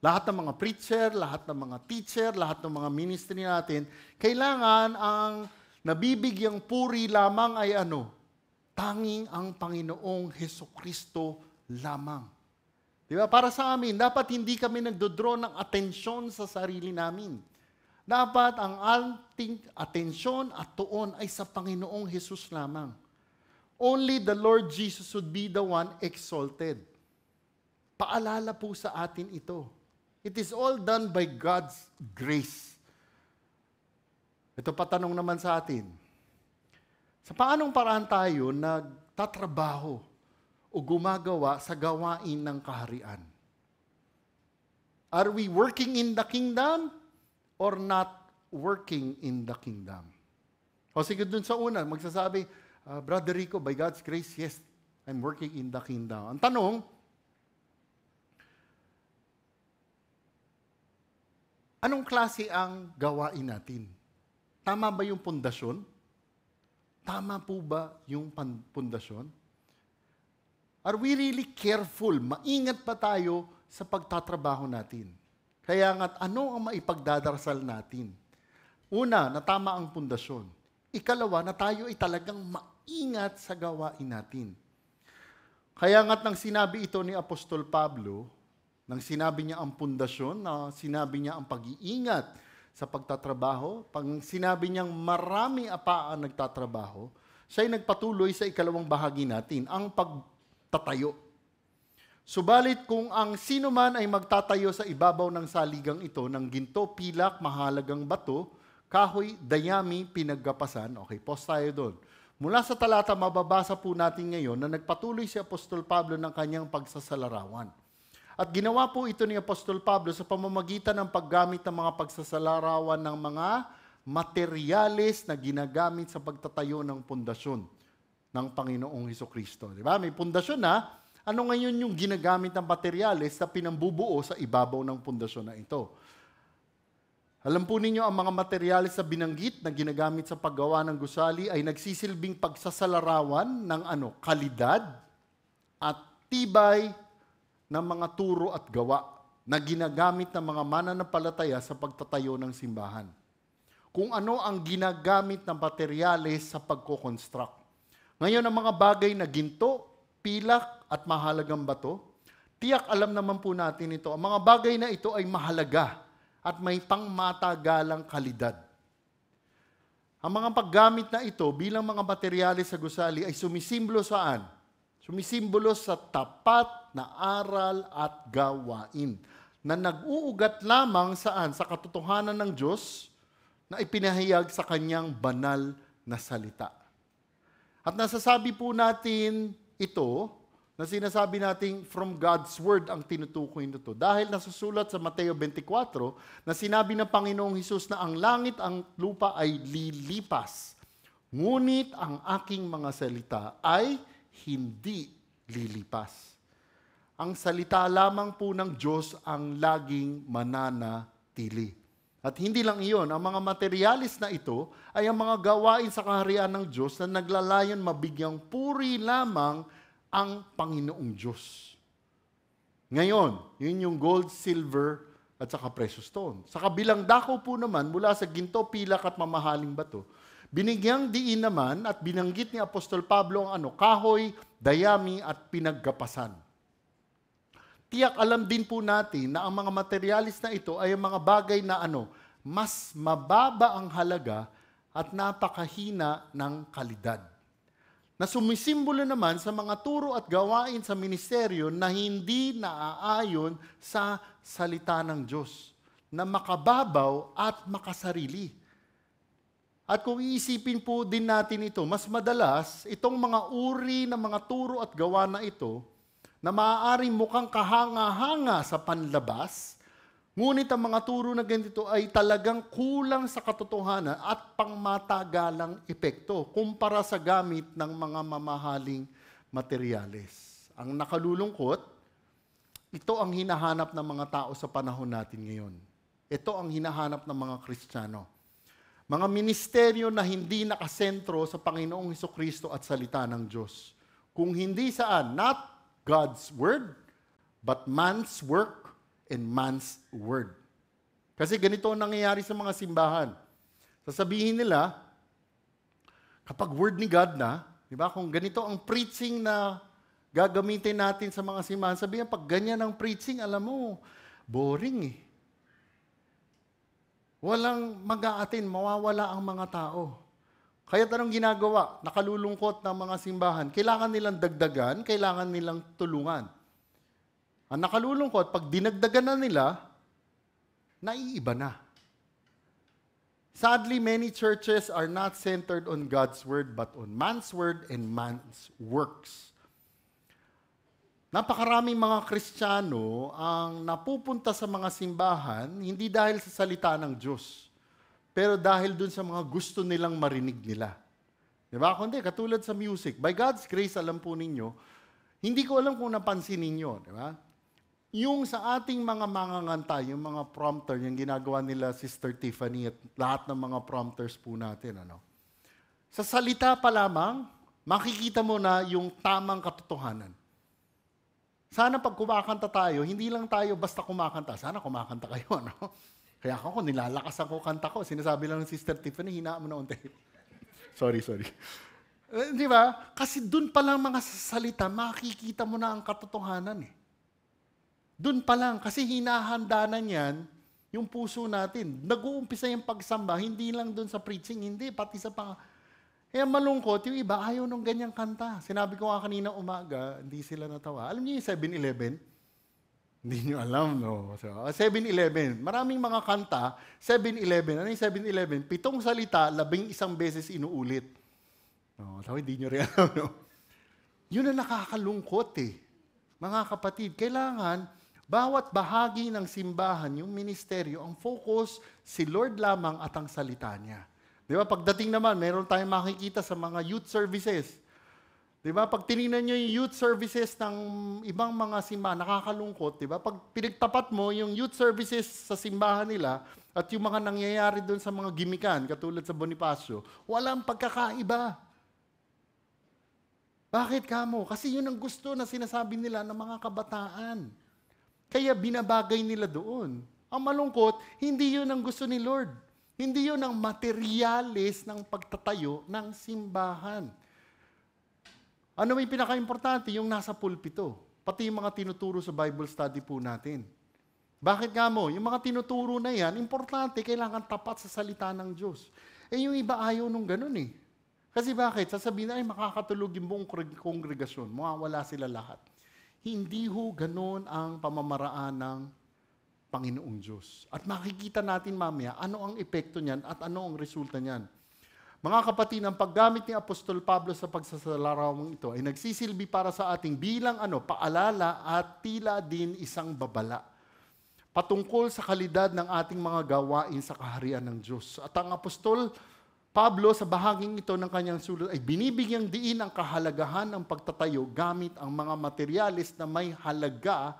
Lahat ng mga preacher, lahat ng mga teacher, lahat ng mga ministry natin, kailangan ang nabibigyang puri lamang ay tanging ang Panginoong Hesukristo lamang. Diba? Para sa amin, dapat hindi kami nagdodraw ng atensyon sa sarili namin. Dapat ang ating atensyon at tuon ay sa Panginoong Hesus lamang. Only the Lord Jesus would be the one exalted. Paalala po sa atin ito. It is all done by God's grace. Ito patanong naman sa atin. Sa paanong paraan tayo nagtatrabaho o gumagawa sa gawain ng kaharian? Are we working in the kingdom or not working in the kingdom? O sige dun sa una, magsasabi, Brother Rico, by God's grace, yes, I'm working in the kingdom. Ang tanong, anong klase ang gawain natin? Tama ba yung pundasyon? Tama po ba yung pundasyon? Are we really careful? Maingat pa tayo sa pagtatrabaho natin. Kaya nga't ano ang maipagdadarasal natin? Una, na tama ang pundasyon. Ikalawa, na tayo ay talagang maingat sa gawain natin. Kaya nga't nang sinabi ito ni Apostol Pablo, nang sinabi niya ang pundasyon, sinabi niya ang pag-iingat sa pagtatrabaho, pag sinabi niyang marami pa ang nagtatrabaho, siya'y nagpatuloy sa ikalawang bahagi natin, ang pagtatayo. Subalit kung ang sino man ay magtatayo sa ibabaw ng saligang ito ng ginto, pilak, mahalagang bato, kahoy, dayami, pinaggapasan. Okay, pause tayo doon. Mula sa talata, mababasa po natin ngayon na nagpatuloy si Apostol Pablo ng kanyang pagsasalarawan. At ginawa po ito ni Apostol Pablo sa pamamagitan ng paggamit ng mga pagsasalarawan ng mga materyales na ginagamit sa pagtatayo ng pundasyon ng Panginoong Hesukristo. Di ba? May pundasyon na. Ano ngayon yung ginagamit ng materyales na pinambubuo sa ibabaw ng pundasyon na ito? Alam po ninyo, ang mga materyales na binanggit na ginagamit sa paggawa ng gusali ay nagsisilbing pagsasalarawan ng kalidad at tibay ng mga turo at gawa na ginagamit ng mga mananampalataya sa pagtatayo ng simbahan. Kung ano ang ginagamit ng materyales sa pagko-construct. Ngayon, ang mga bagay na ginto, pilak at mahalagang bato, tiyak alam naman po natin ito. Ang mga bagay na ito ay mahalaga at may pangmatagalang kalidad. Ang mga paggamit na ito bilang mga materyales sa gusali ay sumisimbolo saan? Sumisimbolo sa tapat na aral at gawain na nag-uugat lamang saan? Sa katotohanan ng Diyos na ipinahayag sa kanyang banal na salita. At nasasabi po natin ito, na sinasabi natin from God's Word ang tinutukoy nito. Dahil nasusulat sa Mateo 24 na sinabi ng Panginoong Hesus na ang langit, ang lupa ay lilipas. Ngunit ang aking mga salita ay hindi lilipas. Ang salita lamang po ng Diyos ang laging mananatili. At hindi lang iyon, ang mga materialis na ito ay ang mga gawain sa kaharian ng Diyos na naglalayon mabigyang puri lamang ang Panginoong Diyos. Ngayon, yun yung gold, silver, at saka precious stone. Sa kabilang dako po naman, mula sa ginto, pilak at mamahaling bato, binigyang diin naman at binanggit ni Apostol Pablo ang kahoy, dayami at pinaggapasan. Tiyak alam din po natin na ang mga materialis na ito ay ang mga bagay na mas mababa ang halaga at napakahina ng kalidad. Na sumisimbolo naman sa mga turo at gawain sa ministeryo na hindi naaayon sa salita ng Diyos, na makababaw at makasarili. At kung iisipin po din natin ito, mas madalas, itong mga uri ng mga turo at gawa na ito, na maaaring mukhang kahanga-hanga sa panlabas, ngunit ang mga turo na ganito ay talagang kulang sa katotohanan at pangmatagalang epekto kumpara sa gamit ng mga mamahaling materyales. Ang nakalulungkot, ito ang hinahanap ng mga tao sa panahon natin ngayon. Ito ang hinahanap ng mga Kristiyano. Mga ministeryo na hindi nakasentro sa Panginoong Hesukristo at salita ng Diyos. Kung hindi saan, not God's word, but man's work and man's word. Kasi ganito ang nangyayari sa mga simbahan. Sasabihin nila, kapag word ni God na, di ba, kung ganito ang preaching na gagamitin natin sa mga simbahan, sabihin, pag ganyan ang preaching, alam mo, boring eh. Walang mag-aatin, mawawala ang mga tao. Kaya anong ginagawa? Nakalulungkot ng mga simbahan. Kailangan nilang dagdagan, kailangan nilang tulungan. Ang nakalulungkot, pag dinagdagan na nila, naiiba na. Sadly, many churches are not centered on God's word, but on man's word and man's works. Napakaraming mga Kristiyano ang napupunta sa mga simbahan, hindi dahil sa salita ng Diyos, pero dahil dun sa mga gusto nilang marinig nila. Di ba? Kundi, katulad sa music, by God's grace, alam po ninyo, hindi ko alam kung napansin ninyo, di ba? Yung sa ating mga manganganta, yung mga prompter, yung ginagawa nila Sister Tiffany at lahat ng mga prompters po natin, sa salita pa lamang, makikita mo na yung tamang katotohanan. Sana pag kumakanta tayo, hindi lang tayo basta kumakanta. Sana kumakanta kayo, Kaya ako, nilalakasan ko kanta ko. Sinasabi lang ng Sister Tiffany, hinaan mo na unti. sorry. Di ba? Kasi dun pa lang mga salita, makikita mo na ang katotohanan eh. Dun pa lang, kasi hinahanda na niyan yung puso natin. Nag-uumpisa yung pagsamba, hindi lang dun sa preaching, hindi, pati sa Kaya malungkot, yung iba ayaw nung ganyang kanta. Sinabi ko nga kanina umaga, hindi sila natawa. Alam niyo yung 7-Eleven? Hindi niyo alam, no? So, 7-Eleven. Maraming mga kanta, 7-Eleven. Ano yung 7-Eleven? 7 salita, 11 beses inuulit. No, so, hindi niyo rin alam, no? Yun ang nakakalungkot eh. Mga kapatid, kailangan bawat bahagi ng simbahan, yung ministeryo, ang focus, si Lord lamang at ang salita niya. Di ba? Pagdating naman, meron tayong makikita sa mga youth services. Di ba? Pag tinignan nyo yung youth services ng ibang mga simbahan, nakakalungkot. Di ba? Pag pinagtapat mo yung youth services sa simbahan nila at yung mga nangyayari doon sa mga gimikan, katulad sa Bonifacio, walang pagkakaiba. Bakit kamo? Kasi yun ang gusto na sinasabi nila ng mga kabataan. Kaya binabagay nila doon. Ang malungkot, hindi yun ang gusto ni Lord. Hindi yun ang materyales ng pagtatayo ng simbahan. Ano may pinaka-importante? Yung nasa pulpito. Pati yung mga tinuturo sa Bible study po natin. Bakit nga mo? Yung mga tinuturo na yan, importante, kailangan tapat sa salita ng Diyos. Yung iba ayaw nung ganun eh. Kasi bakit? Sasabihin na, makakatulog yung buong kongregasyon. Mawawala sila lahat. Hindi ho ganun ang pamamaraan ng Panginoong Diyos. At makikita natin mamaya ano ang epekto niyan at ano ang resulta niyan. Mga kapatid, ang paggamit ni Apostol Pablo sa pagsasalarawang ito ay nagsisilbi para sa ating bilang paalala at tila din isang babala patungkol sa kalidad ng ating mga gawain sa kaharian ng Diyos. At ang Apostol Pablo sa bahaging ito ng kanyang sulat ay binibigyang diin ang kahalagahan ng pagtatayo gamit ang mga materyales na may halaga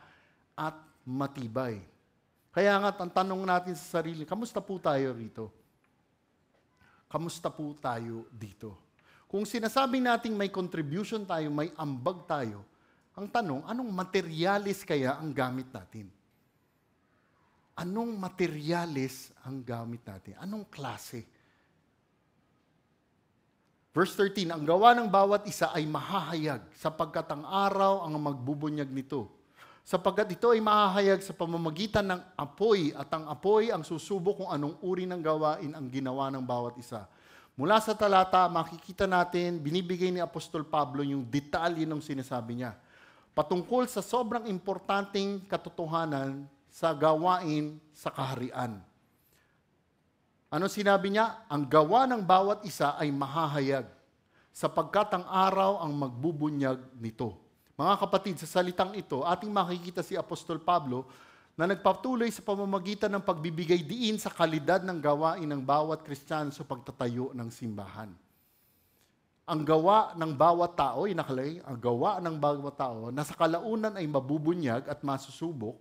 at matibay. Kaya nga, ang tanong natin sa sarili, kamusta po tayo rito? Kamusta po tayo dito? Kung sinasabi nating may contribution tayo, may ambag tayo, ang tanong, anong materyales kaya ang gamit natin? Anong materyales ang gamit natin? Anong klase? Verse 13, ang gawa ng bawat isa ay mahahayag sapagkat ang araw ang magbubunyag nito. Sapagkat ito ay mahahayag sa pamamagitan ng apoy at ang apoy ang susubok kung anong uri ng gawain ang ginawa ng bawat isa. Mula sa talata, makikita natin, binibigay ni Apostol Pablo yung detalye ng sinasabi niya. Patungkol sa sobrang importanteng katotohanan sa gawain sa kaharian. Ano sinabi niya? Ang gawa ng bawat isa ay mahahayag sapagkat ang araw ang magbubunyag nito. Mga kapatid, sa salitang ito, ating makikita si Apostol Pablo na nagpatuloy sa pamamagitan ng pagbibigay diin sa kalidad ng gawain ng bawat Kristiyano sa pagtatayo ng simbahan. Ang gawa ng bawat tao, inakalagay, ang gawa ng bawat tao na sa kalaunan ay mabubunyag at masusubok.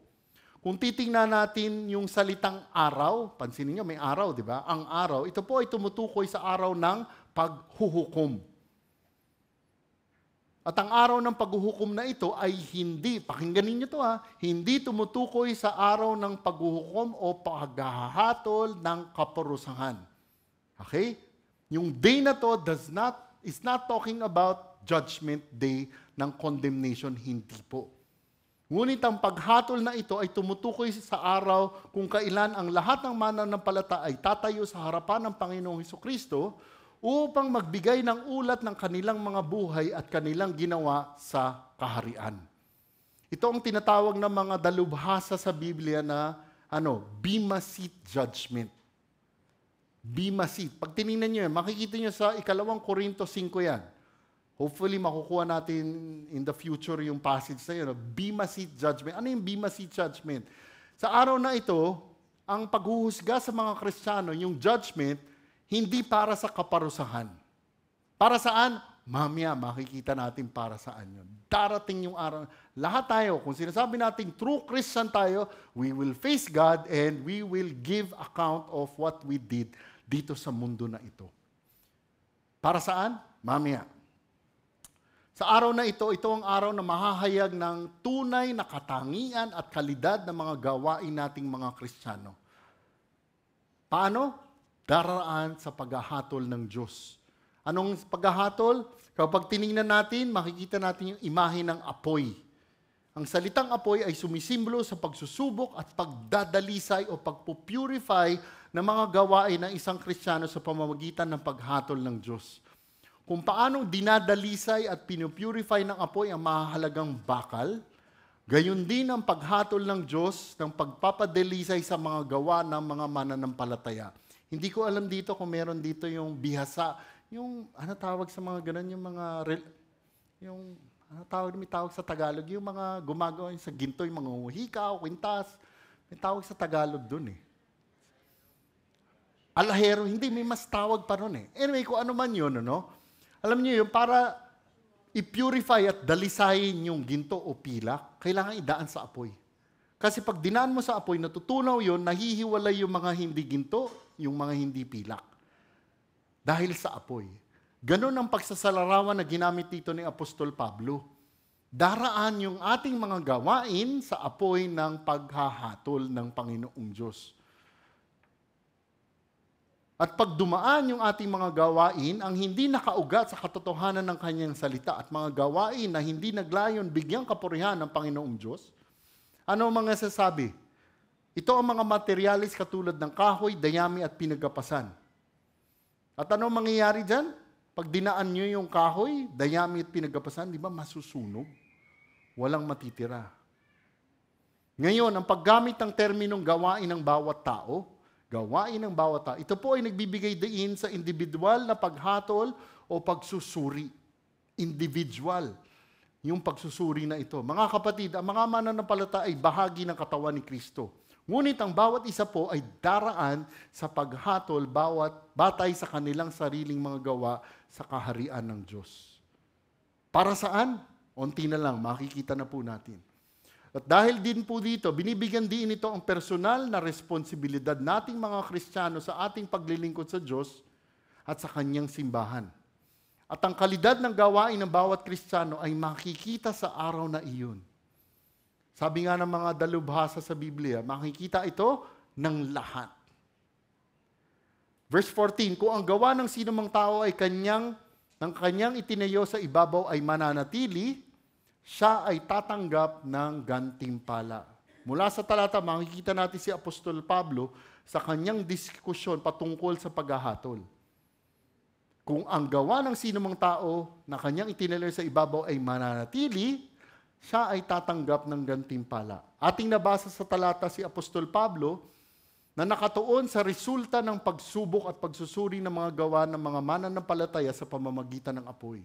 Kung titingnan natin yung salitang araw, pansinin niyo may araw, di ba? Ang araw, ito po ay tumutukoy sa araw ng paghuhukom. At ang araw ng paghuhukom na ito ay hindi, pakinggan niyo to hindi tumutukoy sa araw ng paghuhukom o paghahatol ng kaparusahan. Okay? Yung day na to is not talking about judgment day ng condemnation, hindi po. Ngunit ang paghatol na ito ay tumutukoy sa araw kung kailan ang lahat ng mananampalataya ay tatayo sa harapan ng Panginoong Hesukristo upang magbigay ng ulat ng kanilang mga buhay at kanilang ginawa sa kaharian. Ito ang tinatawag ng mga dalubhasa sa Biblia na Bema Seat Judgment. Bema Seat. Pag tinignan nyo makikita nyo sa 2 Korinto 5 yan. Hopefully, makukuha natin in the future yung passage na yun. Bema Seat Judgment. Ano yung Bema Seat Judgment? Sa araw na ito, ang paghuhusga sa mga Kristiyano, yung judgment, hindi para sa kaparusahan. Para saan? Mamaya, makikita natin para saan yun. Darating yung araw. Lahat tayo, kung sinasabi natin true Christian tayo, we will face God and we will give account of what we did dito sa mundo na ito. Para saan? Mamaya. Sa araw na ito ang araw na mahahayag ng tunay na katangian at kalidad ng mga gawain nating mga Kristiyano. Paano? Daraan sa paghahatol ng Diyos. Anong paghahatol? Kapag tinignan natin, makikita natin yung imahe ng apoy. Ang salitang apoy ay sumisimbolo sa pagsusubok at pagdadalisay o pagpupurify ng mga gawain ng isang Kristiyano sa pamamagitan ng paghatol ng Diyos. Kung paanong dinadalisay at pinupurify ng apoy ang mahahalagang bakal, gayon din ang paghatol ng Diyos ng pagpapadalisay sa mga gawa ng mga mananampalataya. Hindi ko alam dito kung meron dito yung bihasa, yung tawag sa mga ganun, may tawag sa Tagalog, yung mga gumagawa sa ginto, yung mga hikaw, kwintas, may tawag sa Tagalog dun Alahero, hindi, may mas tawag pa nun Anyway, kung ano man yun, alam niyo yun, para i-purify at dalisayin yung ginto o pilak, kailangan idaan sa apoy. Kasi pag dinaan mo sa apoy, natutunaw yun, nahihiwalay yung mga hindi ginto, yung mga hindi pilak. Dahil sa apoy. Ganon ang pagsasalarawan na ginamit dito ni Apostol Pablo. Daraan yung ating mga gawain sa apoy ng paghahatol ng Panginoong Diyos. At pag dumaan yung ating mga gawain, ang hindi nakaugat sa katotohanan ng kanyang salita at mga gawain na hindi naglayon bigyang kapurihan ng Panginoong Diyos, ano ang mga sasabi? Ito ang mga materialis katulad ng kahoy, dayami at pinagapasan. At ano ang mangyayari dyan? Pag dinaan nyo yung kahoy, dayami at pinagapasan, di ba masusunog? Walang matitira. Ngayon, ang paggamit ng terminong gawain ng bawat tao, ito po ay nagbibigay diin sa individual na paghatol o pagsusuri. Individual. Yung pagsusuri na ito. Mga kapatid, ang mga mananampalataya ay bahagi ng katawan ni Kristo. Ngunit ang bawat isa po ay daraan sa paghatol batay sa kanilang sariling mga gawa sa kaharian ng Diyos. Para saan? Unti na lang, makikita na po natin. At dahil din po dito, binibigyan din ito ang personal na responsibilidad nating mga Kristiyano sa ating paglilingkod sa Diyos at sa Kanyang simbahan. At ang kalidad ng gawain ng bawat Kristiyano ay makikita sa araw na iyon. Sabi nga ng mga dalubhasa sa Biblia, makikita ito ng lahat. Verse 14, kung ang gawa ng sinumang tao ay kanyang itinayo sa ibabaw ay mananatili, siya ay tatanggap ng gantimpala. Mula sa talata, makikita natin si Apostol Pablo sa kanyang diskusyon patungkol sa paghahatol. Kung ang gawa ng sinumang tao na kanyang itinayo sa ibabaw ay mananatili, siya ay tatanggap ng gantimpala. Ating nabasa sa talata si Apostol Pablo na nakatuon sa resulta ng pagsubok at pagsusuri ng mga gawa ng mga mananampalataya sa pamamagitan ng apoy.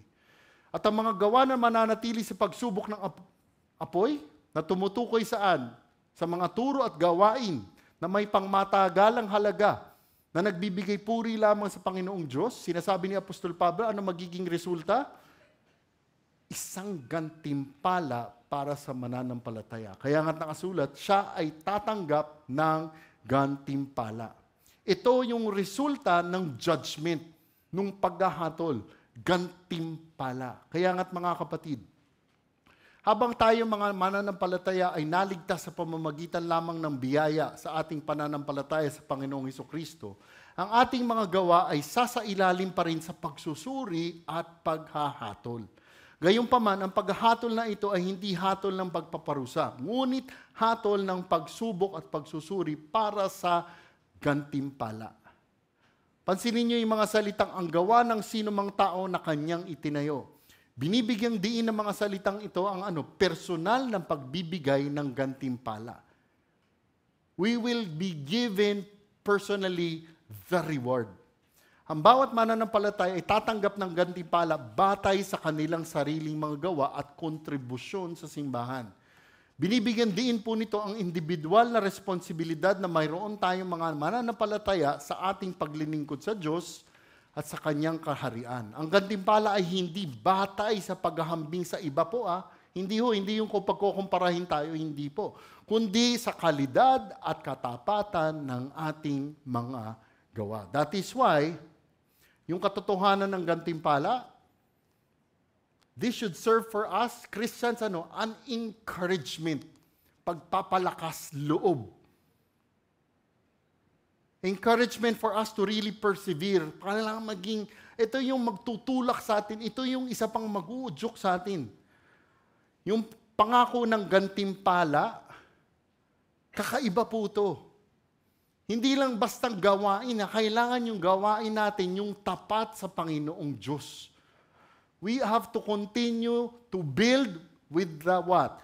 At ang mga gawa na mananatili sa pagsubok ng apoy na tumutukoy saan? Sa mga turo at gawain na may pangmatagalang halaga na nagbibigay puri lamang sa Panginoong Diyos. Sinasabi ni Apostol Pablo, ano magiging resulta? Isang gantimpala para sa mananampalataya. Kaya nga nakasulat, siya ay tatanggap ng gantimpala. Ito yung resulta ng judgment, nung paghahatol, gantimpala. Kaya nga't mga kapatid, habang tayo mga mananampalataya ay naligtas sa pamamagitan lamang ng biyaya sa ating pananampalataya sa Panginoong Hesukristo, ang ating mga gawa ay sasailalim pa rin sa pagsusuri at paghahatol. Gayunpaman, ang paghahatol na ito ay hindi hatol ng pagpaparusa, ngunit hatol ng pagsubok at pagsusuri para sa gantimpala. Pansinin niyo yung mga salitang ang gawa ng sinumang tao na kanyang itinayo. Binibigyang diin ng mga salitang ito ang personal ng pagbibigay ng gantimpala. We will be given personally the reward. Ang bawat mananampalataya ay tatanggap ng gantimpala batay sa kanilang sariling mga gawa at kontribusyon sa simbahan. Binibigyan diin po nito ang individual na responsibilidad na mayroon tayong mga mananampalataya sa ating paglilingkod sa Diyos at sa kanyang kaharian. Ang gantimpala ay hindi batay sa paghahambing sa iba po. Hindi yung kung pagkukumparahin tayo, hindi po. Kundi sa kalidad at katapatan ng ating mga gawa. That is why, yung katotohanan ng gantimpala, this should serve for us, Christians, an encouragement, pagpapalakas loob. Encouragement for us to really persevere. Kailangan maging, ito yung magtutulak sa atin, ito yung isa pang mag-uudyok sa atin. Yung pangako ng gantimpala, kakaiba po ito. Hindi lang bastang gawain, kailangan yung gawain natin yung tapat sa Panginoong Diyos. We have to continue to build with the what?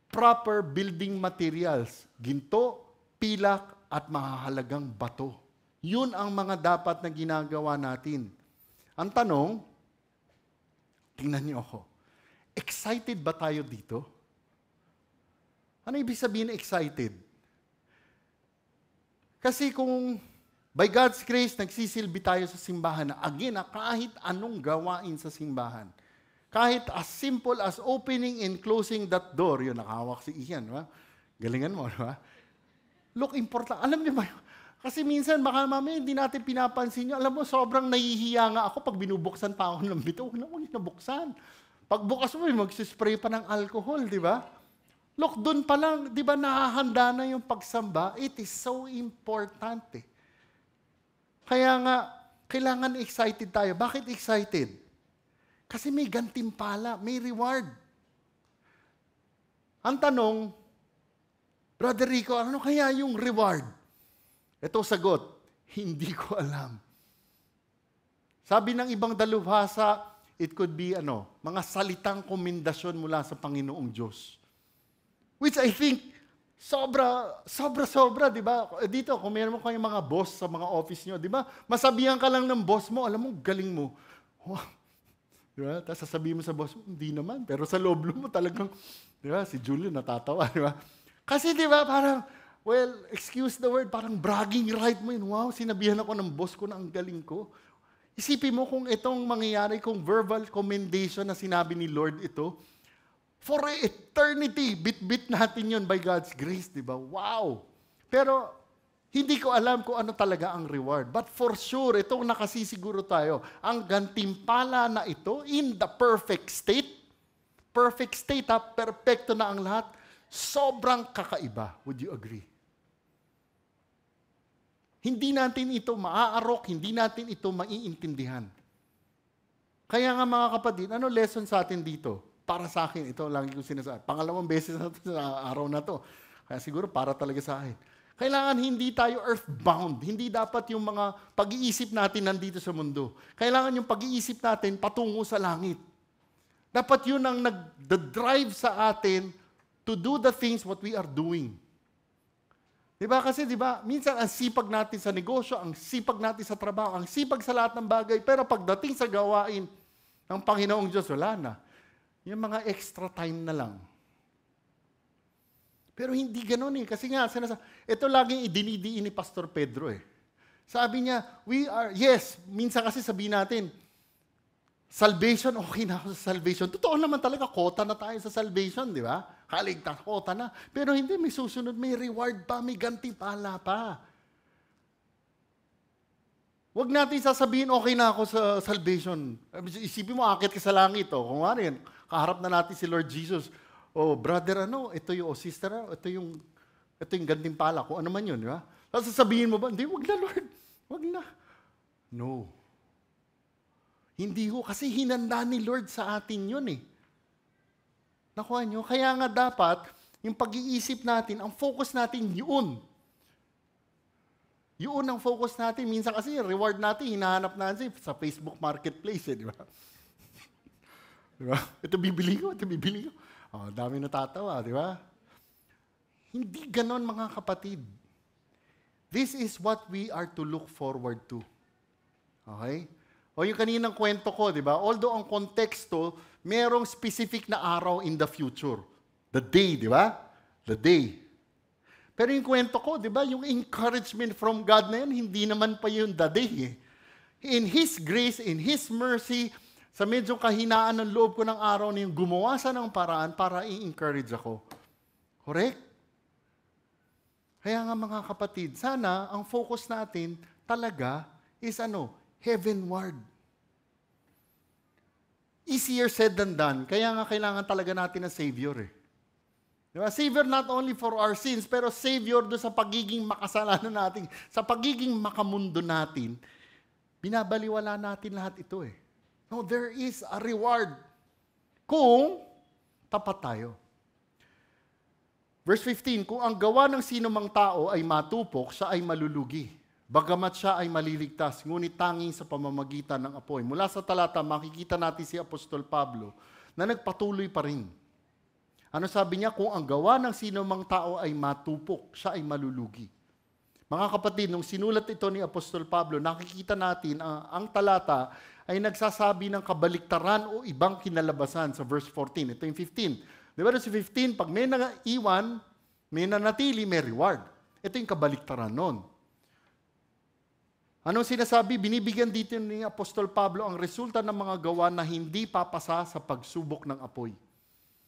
Proper building materials. Ginto, pilak, at mahahalagang bato. Yun ang mga dapat na ginagawa natin. Ang tanong, tingnan niyo ako, excited ba tayo dito? Ano ibig sabihin excited? Kasi kung by God's grace, nagsisilbi tayo sa simbahan na again, kahit anong gawain sa simbahan, kahit as simple as opening and closing that door, yun, nakahawak si Ian, ba? Galingan mo, ba? Look, important. Alam niyo ba? Kasi minsan, baka mamaya hindi natin pinapansin nyo. Alam mo, sobrang nahihiya nga ako pag binubuksan pa ako ng bito. Huwag na nabuksan. Pagbukas mo, magsispray pa ng alcohol, di ba? Look, doon pa lang, di ba, nahahanda na yung pagsamba. It is so important. Kaya nga, kailangan excited tayo. Bakit excited? Kasi may gantimpala, may reward. Ang tanong, Brother Rico, ano kaya yung reward? Ito sagot, hindi ko alam. Sabi ng ibang dalubhasa, it could be mga salitang komendasyon mula sa Panginoong Diyos. Which I think, sobra, di ba? Dito, kung meron mo kayong mga boss sa mga office nyo, di ba? Masabihan ka lang ng boss mo, alam mo, galing mo. Wow. Di ba? Tapos sasabihin mo sa boss mo, hindi naman. Pero sa loob mo talagang, di ba? Si Julio natatawa, di ba? Kasi di ba, parang, well, excuse the word, parang bragging right mo yun. Wow, sinabihan ako ng boss ko na ang galing ko. Isipin mo kung itong mangyayari, kung verbal commendation na sinabi ni Lord ito, for eternity, bit-bit natin yun by God's grace, di ba? Wow! Pero, hindi ko alam kung ano talaga ang reward. But for sure, itong nakasisiguro tayo, ang gantimpala na ito, in the perfect state, perfecto na ang lahat, sobrang kakaiba. Would you agree? Hindi natin ito maaarok, hindi natin ito maiintindihan. Kaya nga mga kapatid, ano lesson sa atin dito? Para sa akin, ito lagi ko sinasabi. Pangalawang beses na ito sa araw na to. Kaya siguro para talaga sa akin. Kailangan hindi tayo earthbound. Hindi dapat yung mga pag-iisip natin nandito sa mundo. Kailangan yung pag-iisip natin patungo sa langit. Dapat yun ang nag-drive sa atin to do the things what we are doing. Diba? Kasi diba, minsan ang sipag natin sa negosyo, ang sipag natin sa trabaho, ang sipag sa lahat ng bagay, pero pagdating sa gawain, ng Panginoong Diyos, wala na. Yung mga extra time na lang. Pero hindi ganun eh. Kasi nga, ito laging idinidiin ni Pastor Pedro eh. Sabi niya, minsan kasi sabihin natin, salvation, okay na ako sa salvation. Totoo naman talaga, kota na tayo sa salvation, di ba? Kaligtas, kota na. Pero hindi, may susunod, may reward pa, may gantimpala pa. Huwag natin sasabihin, okay na ako sa salvation. Isipin mo, akit ka sa langit. Kung ano yan, kaharap na natin si Lord Jesus. Brother, ito yung, sister, ito yung gantimpala. Kung ano man yun, di ba? Tapos sasabihin mo ba, hindi, wag na Lord. Wag na. No. Hindi ho, kasi hinanda ni Lord sa atin yun eh. Nakuha nyo? Kaya nga dapat, yung pag-iisip natin, ang focus natin yun. Yun ang focus natin. Minsan kasi, reward natin, hinahanap natin sa Facebook Marketplace, di ba? Di ba? Ito bibili ko. Dami natatawa, di ba? Hindi ganon, mga kapatid. This is what we are to look forward to. Okay? O yung kaninang kwento ko, di ba? Although ang konteksto, merong specific na araw in the future. The day, di ba? The day. Pero yung kwento ko, di ba, yung encouragement from God na yun, hindi naman pa yun the day eh. In His grace, in His mercy, sa medyo kahinaan ng loob ko ng araw na yung gumawa sa ng paraan para i-encourage ako. Correct? Kaya nga mga kapatid, sana ang focus natin talaga is heavenward. Easier said than done. Kaya nga kailangan talaga natin ng Savior eh. Diba? Savior not only for our sins, pero Savior doon sa pagiging makasalanan natin, sa pagiging makamundo natin, binabaliwala natin lahat ito eh. No, there is a reward kung tapat tayo. Verse 15, kung ang gawa ng sino mang tao ay matupok, siya ay malulugi. Bagamat siya ay maliligtas, ngunit tanging sa pamamagitan ng apoy. Mula sa talata, makikita natin si Apostol Pablo na nagpatuloy pa rin. Ano sabi niya? Kung ang gawa ng sino mang tao ay matupok, siya ay malulugi. Mga kapatid, nung sinulat ito ni Apostol Pablo, nakikita natin ang talata ay nagsasabi ng kabaliktaran o ibang kinalabasan sa verse 14. Ito yung 15. Di ba sa 15, pag may naiwan, may nanatili, may reward. Ito yung kabaliktaran nun. Anong sinasabi? Binibigyan dito ni Apostol Pablo ang resulta ng mga gawa na hindi papasa sa pagsubok ng apoy.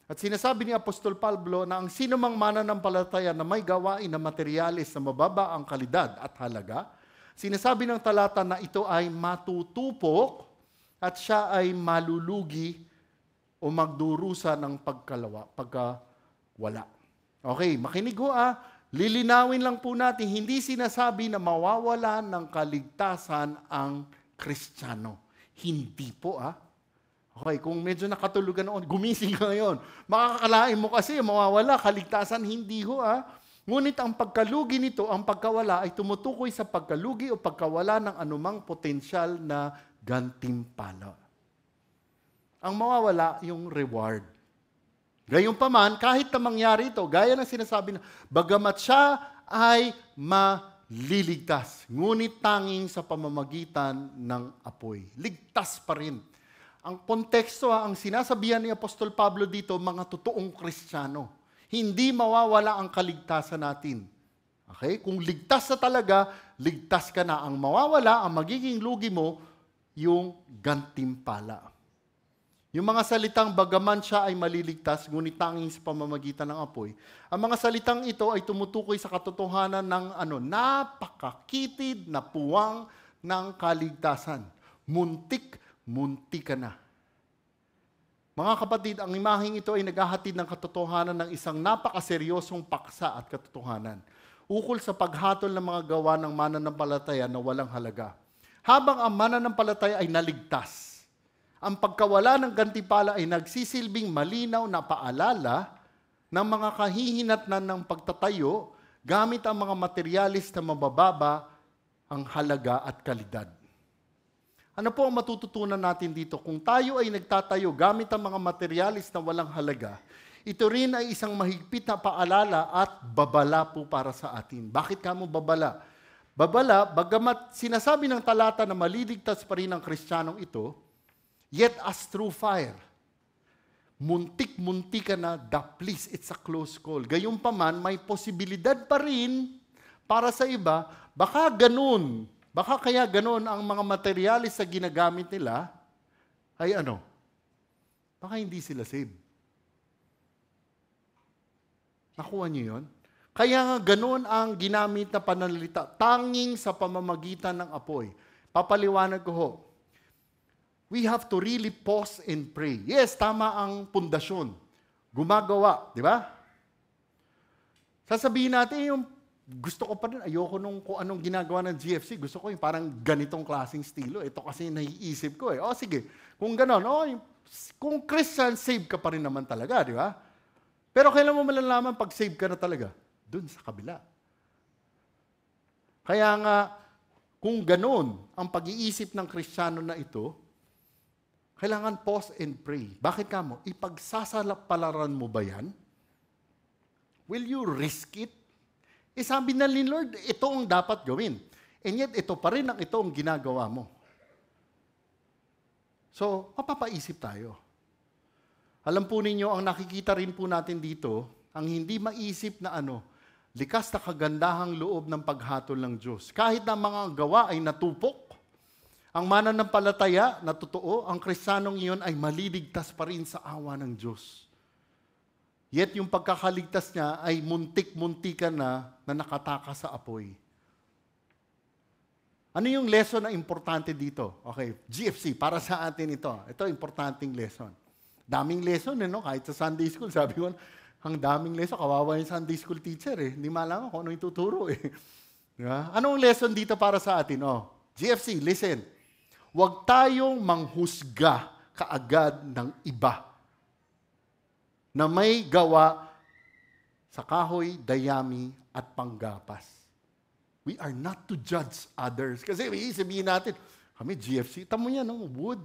At sinasabi ni Apostol Pablo na ang sino mang mananampalataya na may gawain na materyales na mababa ang kalidad at halaga, sinasabi ng talata na ito ay matutupok at siya ay malulugi o magdurusa ng pagkawala. Okay, makinig ho Lilinawin lang po natin, hindi sinasabi na mawawala ng kaligtasan ang Kristiyano. Hindi po Okay, kung medyo nakatulugan noon, gumising ka ngayon. Makakalain mo kasi, mawawala, kaligtasan, hindi ho Ngunit ang pagkalugi nito, ang pagkawala, ay tumutukoy sa pagkalugi o pagkawala ng anumang potensyal na gantimpala. Ang mawawala, yung reward. Gayunpaman, kahit na mangyari ito, gaya ng sinasabi na, bagamat siya ay maliligtas, ngunit tanging sa pamamagitan ng apoy. Ligtas pa rin. Ang konteksto, ang sinasabihan ni Apostol Pablo dito, mga totoong Kristiyano. Hindi mawawala ang kaligtasan natin. Okay? Kung ligtas na talaga, ligtas ka na. Ang mawawala, ang magiging lugi mo, yung gantimpala. Yung mga salitang bagaman siya ay maliligtas, ngunit tanging sa pamamagitan ng apoy. Ang mga salitang ito ay tumutukoy sa katotohanan ng napakakitid na puwang ng kaligtasan. Muntik ka na. Mga kapatid, ang imaheng ito ay naghahatid ng katotohanan ng isang napakaseryosong paksa at katotohanan ukol sa paghatol ng mga gawa ng mananampalataya na walang halaga. Habang ang mananampalataya ay naligtas, ang pagkawala ng gantimpala ay nagsisilbing malinaw na paalala ng mga kahihinatnan ng pagtatayo gamit ang mga materialis na mabababa ang halaga at kalidad. Ano po ang matututunan natin dito? Kung tayo ay nagtatayo gamit ang mga materialis na walang halaga, ito rin ay isang mahigpit na paalala at babala po para sa atin. Bakit ka mo babala? Babala, bagamat sinasabi ng talata na maliligtas pa rin ang Kristiyanong ito, Yet as through fire, muntik-muntik ka na, please, it's a close call. Gayunpaman, may posibilidad pa rin para sa iba, baka kaya ganun ang mga materialis sa ginagamit nila, ay baka hindi sila saved. Nakuha niyo yun? Kaya nga ganun ang ginamit na pananalita, tanging sa pamamagitan ng apoy. Papaliwanag ko ho. We have to really pause and pray. Yes, tama ang pundasyon. Gumagawa, di ba? Sasabihin natin, yung gusto ko pa rin, ayoko kung anong ginagawa ng GFC, gusto ko yung parang ganitong klaseng estilo. Ito kasi naiisip ko . O sige, kung ganon, kung Christian, save ka pa rin naman talaga, di ba? Pero kailan mo malalaman pag save ka na talaga? Doon sa kabila. Kaya nga, kung ganon ang pag-iisip ng Kristiyano na ito, kailangan pause and pray. Bakit ka mo? Ipagsasapalaran mo ba yan? Will you risk it? Sabi na ni Lord, ito ang dapat gawin. And yet, ito pa rin ito ang ginagawa mo. So, mapapaisip tayo. Alam po ninyo, ang nakikita rin po natin dito, ang hindi maisip na likas na kagandahang loob ng paghatol ng Diyos. Kahit na mga gawa ay natupok, ang mananampalataya na totoo, ang Kristiyanong iyon ay maliligtas pa rin sa awa ng Diyos. Yet yung pagkakaligtas niya ay muntik-muntikan na nakatakas sa apoy. Ano yung lesson na importante dito? Okay, GFC, para sa atin ito. Ito, importanteng lesson. Daming lesson, kahit sa Sunday school. Sabi ko, ang daming lesson. Kawawa yung Sunday school teacher. Hindi malaman kung ano yung tuturo. Diba? Anong lesson dito para sa atin? GFC, listen. Huwag tayong manghusga kaagad ng iba na may gawa sa kahoy, dayami, at panggapas. We are not to judge others. Kasi sabihin natin, kami GFC, tamo yan, wood,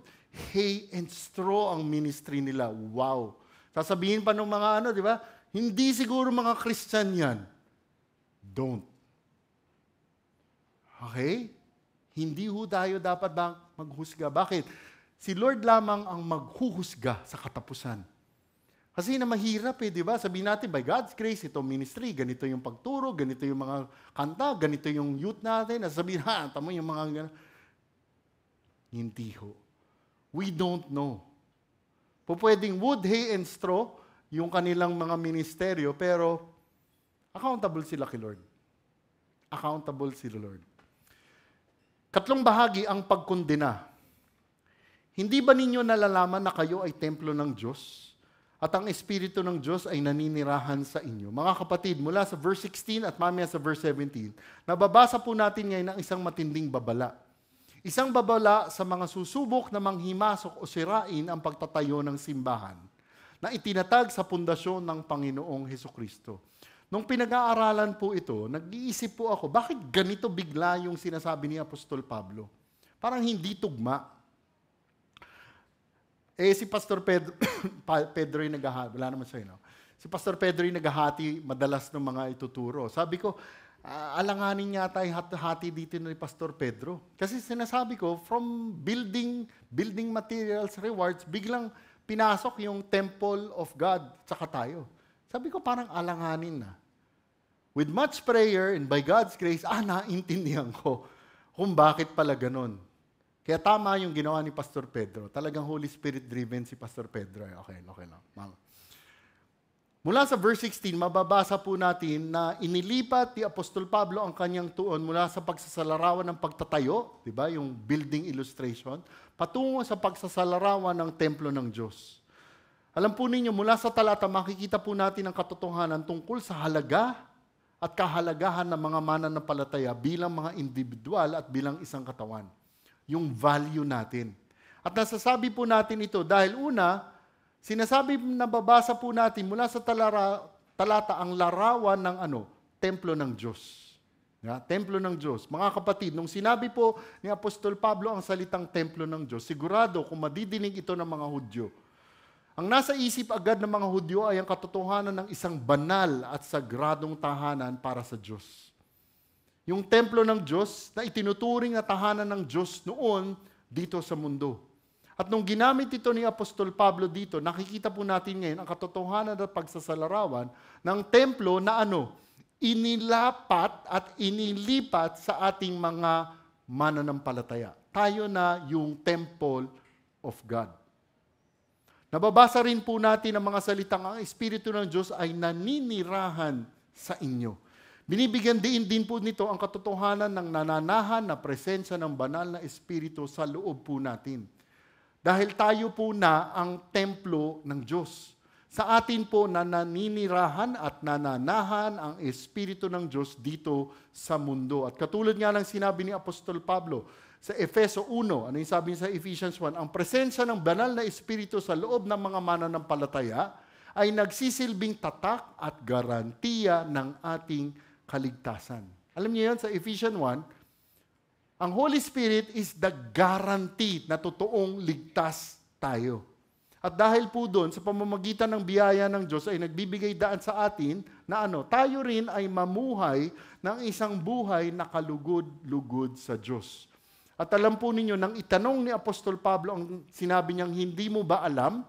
hay, and straw ang ministry nila. Wow. Sasabihin pa ng mga di ba? Hindi siguro mga Christian yan. Don't. Okay? Hindi tayo dapat maghusga. Bakit? Si Lord lamang ang maghuhusga sa katapusan. Kasi na mahirap di ba? Sabihin natin, by God's grace, ito ministry, ganito yung pagturo, ganito yung mga kanta, ganito yung youth natin. Sabihin, tamo yung mga gano'n. Hindi ho. We don't know. Pwedeng wood, hay, and straw, yung kanilang mga ministeryo, pero accountable sila kay Lord. Accountable sila Lord. Katlong bahagi ang pagkondena. Hindi ba ninyo nalalaman na kayo ay templo ng Diyos at ang Espiritu ng Diyos ay naninirahan sa inyo? Mga kapatid, mula sa verse 16 at mamaya sa verse 17, nababasa po natin ngayon ng isang matinding babala. Isang babala sa mga susubok na manghimasok o sirain ang pagtatayo ng simbahan na itinatag sa pundasyon ng Panginoong Hesukristo. Nung pinag-aaralan po ito, nag-iisip po ako, bakit ganito bigla yung sinasabi ni Apostol Pablo? Parang hindi tugma. Si Pastor Pedro, Pedro yung naghahati, wala naman siya, Si Pastor Pedro yung naghahati madalas ng mga ituturo. Sabi ko, alanganin yata yung hati dito ni Pastor Pedro. Kasi sinasabi ko, from building materials, rewards, biglang pinasok yung temple of God, tsaka tayo. Sabi ko, parang alanganin na. With much prayer and by God's grace, naintindihan ko kung bakit pala ganun. Kaya tama yung ginawa ni Pastor Pedro. Talagang Holy Spirit-driven si Pastor Pedro. Okay lang. Mula sa verse 16, mababasa po natin na inilipat ni Apostol Pablo ang kanyang tuon mula sa pagsasalarawan ng pagtatayo, di ba, yung building illustration, patungo sa pagsasalarawan ng templo ng Diyos. Alam po ninyo, mula sa talata, makikita po natin ang katotohanan tungkol sa halaga at kahalagahan ng mga mananampalataya bilang mga individual at bilang isang katawan. Yung value natin. At nasasabi po natin ito dahil sinasabi nababasa po natin mula sa talata ang larawan ng templo ng Diyos. Templo ng Diyos. Mga kapatid, nung sinabi po ni Apostol Pablo ang salitang templo ng Diyos, sigurado kung madidinig ito ng mga Hudyo, ang nasa isip agad ng mga Hudyo ay ang katotohanan ng isang banal at sagradong tahanan para sa Diyos. Yung templo ng Diyos na itinuturing na tahanan ng Diyos noon dito sa mundo. At nung ginamit ito ni Apostol Pablo dito, nakikita po natin ngayon ang katotohanan at pagsasalarawan ng templo na inilapat at inilipat sa ating mga mananampalataya. Tayo na yung temple of God. Nababasa rin po natin ang mga salitang ang Espiritu ng Diyos ay naninirahan sa inyo. Binibigyan din po nito ang katotohanan ng nananahan na presensya ng banal na Espiritu sa loob po natin. Dahil tayo po na ang templo ng Diyos. Sa atin po na naninirahan at nananahan ang Espiritu ng Diyos dito sa mundo. At katulad nga ng sinabi ni Apostol Pablo sa Efeso 1, ano yung sabi niya sa Ephesians 1, ang presensya ng banal na Espiritu sa loob ng mga mananampalataya ay nagsisilbing tatak at garantiya ng ating kaligtasan. Alam niyo yan sa Ephesians 1, ang Holy Spirit is the guarantee na totoong ligtas tayo. At dahil po doon, sa pamamagitan ng biyaya ng Diyos ay nagbibigay daan sa atin na tayo rin ay mamuhay ng isang buhay na kalugod-lugod sa Diyos. At alam po ninyo, nang itanong ni Apostol Pablo, ang sinabi niyang, hindi mo ba alam?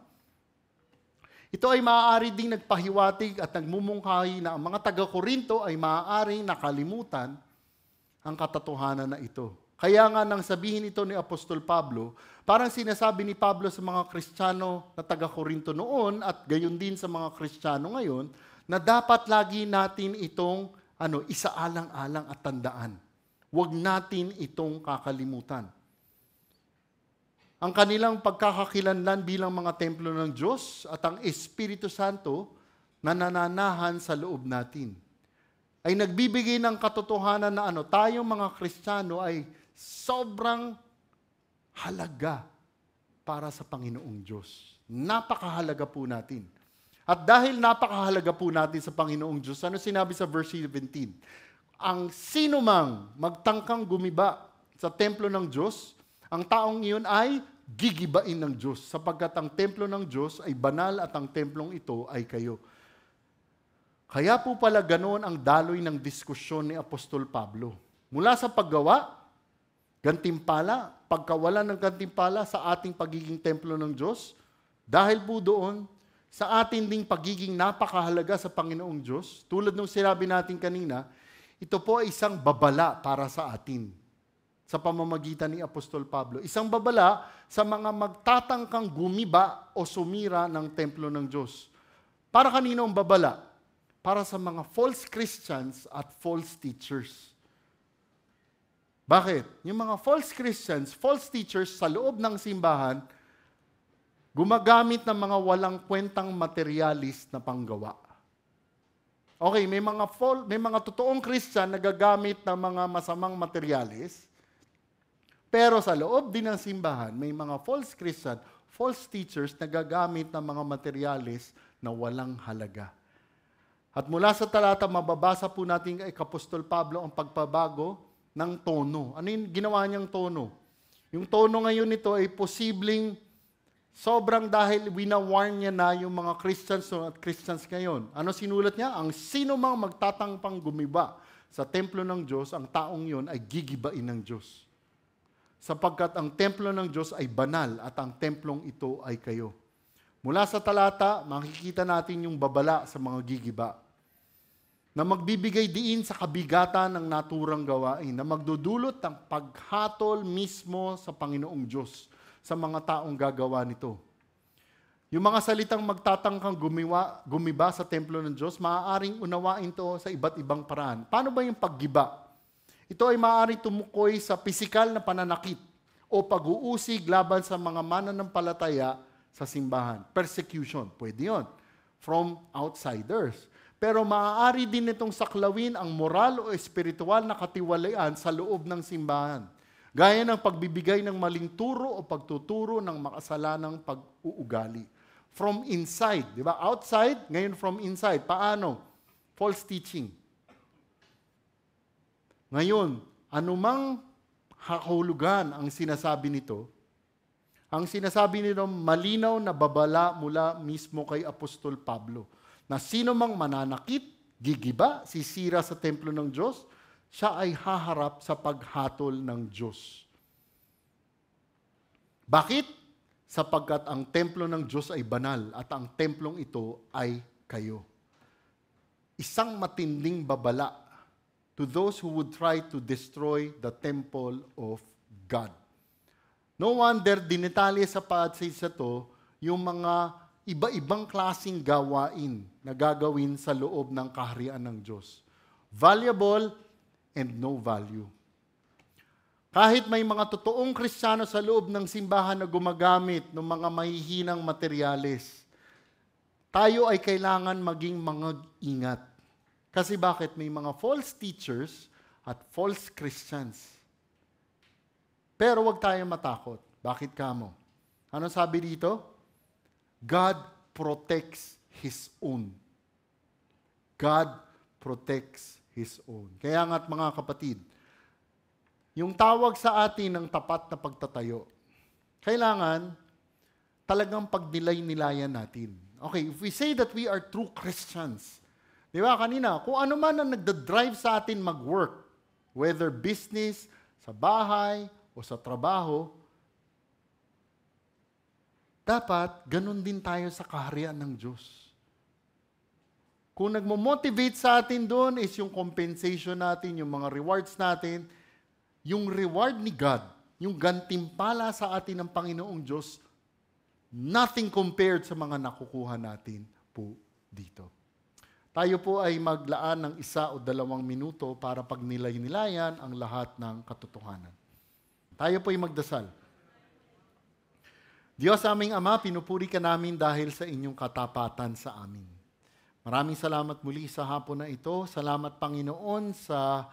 Ito ay maaari ding nagpahiwatig at nagmumungkahi na ang mga taga-Korinto ay maaaring nakalimutan ang katotohanan na ito. Kaya nga nang sabihin ito ni Apostol Pablo, parang sinasabi ni Pablo sa mga Kristiyano na taga-Korinto noon at gayon din sa mga Kristiyano ngayon, na dapat lagi natin itong isaalang-alang at tandaan. Huwag natin itong kakalimutan. Ang kanilang pagkakakilanlan bilang mga templo ng Diyos at ang Espiritu Santo na nananahan sa loob natin ay nagbibigay ng katotohanan na tayong mga Kristiyano ay sobrang halaga para sa Panginoong Diyos. Napakahalaga po natin. At dahil napakahalaga po natin sa Panginoong Diyos, ano sinabi sa verse 17? Ang sino mang magtangkang gumiba sa templo ng Diyos, ang taong iyon ay gigibain ng Diyos, sapagkat ang templo ng Diyos ay banal at ang templong ito ay kayo. Kaya po pala ganoon ang daloy ng diskusyon ni Apostol Pablo. Mula sa paggawa, gantimpala, pagkawalan ng gantimpala sa ating pagiging templo ng Diyos, dahil po doon, sa ating ding pagiging napakahalaga sa Panginoong Diyos, tulad ng sinabi natin kanina, ito po ay isang babala para sa atin sa pamamagitan ni Apostol Pablo. Isang babala sa mga magtatangkang gumiba o sumira ng templo ng Diyos. Para kanino ang babala? Para sa mga false Christians at false teachers. Bakit? Yung mga false Christians, false teachers sa loob ng simbahan, gumagamit ng mga walang kwentang materialist na panggawa. Okay, may mga totoong Christian na gagamit ng mga masamang materialist, pero sa loob din ng simbahan, may mga false Christian, false teachers na gagamit ng mga materialist na walang halaga. At mula sa talata, mababasa po natin kay Apostol Pablo ang pagpabago ng tono. Ano yung ginawa niyang tono? Yung tono ngayon nito ay posibleng sobrang dahil wina-warn niya na yung mga Christians at Christians ngayon. Ano sinulat niya? Ang sino mang magtatangpang gumiba sa templo ng Diyos, ang taong yun ay gigibain ng Diyos. Sapagkat ang templo ng Diyos ay banal at ang templong ito ay kayo. Mula sa talata, makikita natin yung babala sa mga gigiba na magbibigay diin sa kabigatan ng naturang gawain, na magdudulot ng paghatol mismo sa Panginoong Diyos sa mga taong gagawa nito. Yung mga salitang magtatangkang gumiba sa templo ng Diyos, maaaring unawain to sa iba't ibang paraan. Paano ba yung paggiba? Ito ay maaaring tumukoy sa pisikal na pananakit o pag-uusig laban sa mga mananampalataya sa simbahan. Persecution, pwede yun. From outsiders. Pero maaari din itong saklawin ang moral o espiritual na katiwalian sa loob ng simbahan. Gaya ng pagbibigay ng maling turo o pagtuturo ng makasalanang pag-uugali. From inside, di ba? Outside, ngayon from inside. Paano? False teaching. Ngayon, anumang kahulugan ang sinasabi nito, ang sinasabi nito malinaw na babala mula mismo kay Apostol Pablo, na sino mang mananakit, gigiba, sisira sa templo ng Diyos, siya ay haharap sa paghatol ng Diyos. Bakit? sapagkat ang templo ng Diyos ay banal at ang templong ito ay kayo. Isang matinding babala to those who would try to destroy the temple of God. No wonder dinetalye sa passage na to yung mga iba-ibang klaseng gawain na gagawin sa loob ng kaharian ng Diyos. Valuable and no value. Kahit may mga totoong Kristiyano sa loob ng simbahan na gumagamit ng mga mahihinang materyales, tayo ay kailangan maging mga ingat. Kasi bakit? May mga false teachers at false Christians. Pero wag tayo matakot. Bakit kamo? Ano sabi dito? God protects His own. God protects His own. Kaya nga't mga kapatid, yung tawag sa atin ng tapat na pagtatayo, kailangan talagang pagdilay-nilayan natin. Okay, if we say that we are true Christians, di ba kanina, kung ano man ang nagda-drive sa atin mag-work, whether business, sa bahay, o sa trabaho, dapat ganun din tayo sa kaharian ng Diyos. Kung nagmo-motivate sa atin doon is yung compensation natin, yung mga rewards natin, yung reward ni God, yung gantimpala sa atin ng Panginoong Diyos, nothing compared sa mga nakukuha natin po dito. Tayo po ay maglaan ng 1 o 2 minuto para pagnilay-nilayan ang lahat ng katotohanan. Tayo po ay magdasal. Diyos aming Ama, pinupuri ka namin dahil sa inyong katapatan sa amin. Maraming salamat muli sa hapon na ito. Salamat Panginoon sa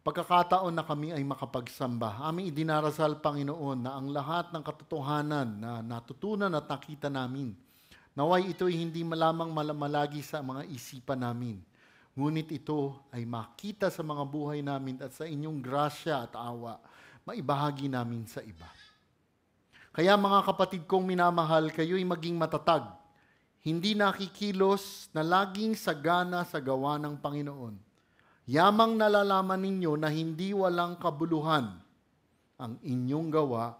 pagkakataon na kami ay makapagsamba. Aming idinarasal Panginoon na ang lahat ng katotohanan na natutunan at nakita namin, naway ito ay hindi lamang malamalagi sa mga isipan namin. Ngunit ito ay makita sa mga buhay namin at sa inyong grasya at awa, maibahagi namin sa iba. Kaya mga kapatid kong minamahal, kayo'y maging matatag. Hindi nakikilos na laging sagana sa gawa ng Panginoon. Yamang nalalaman ninyo na hindi walang kabuluhan ang inyong gawa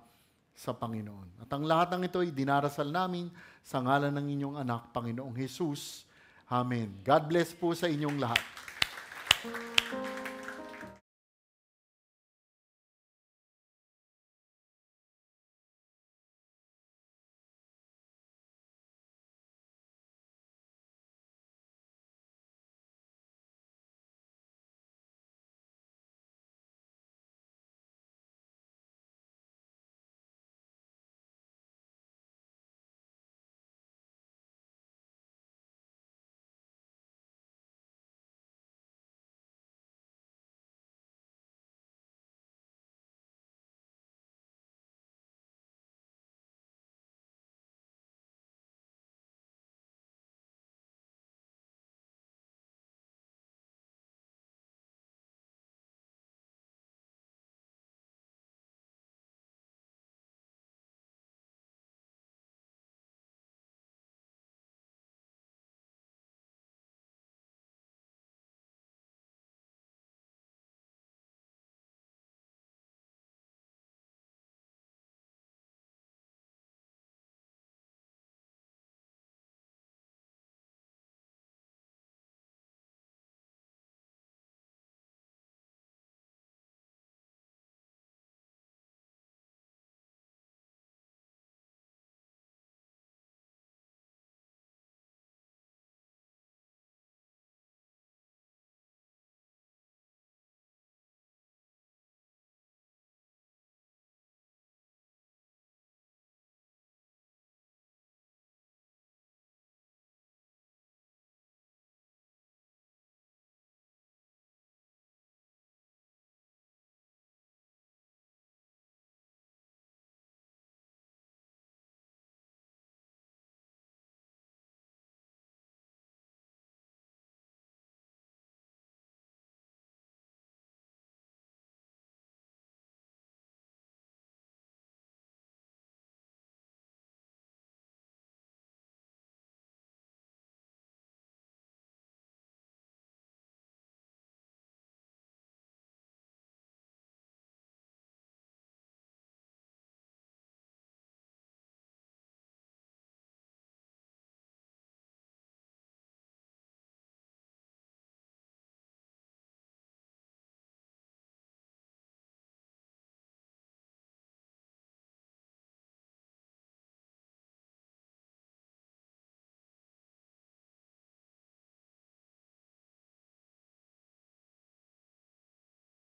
sa Panginoon. At ang lahat ng ito ay dinarasal namin sa ngalan ng inyong anak, Panginoong Jesus. Amen. God bless po sa inyong lahat.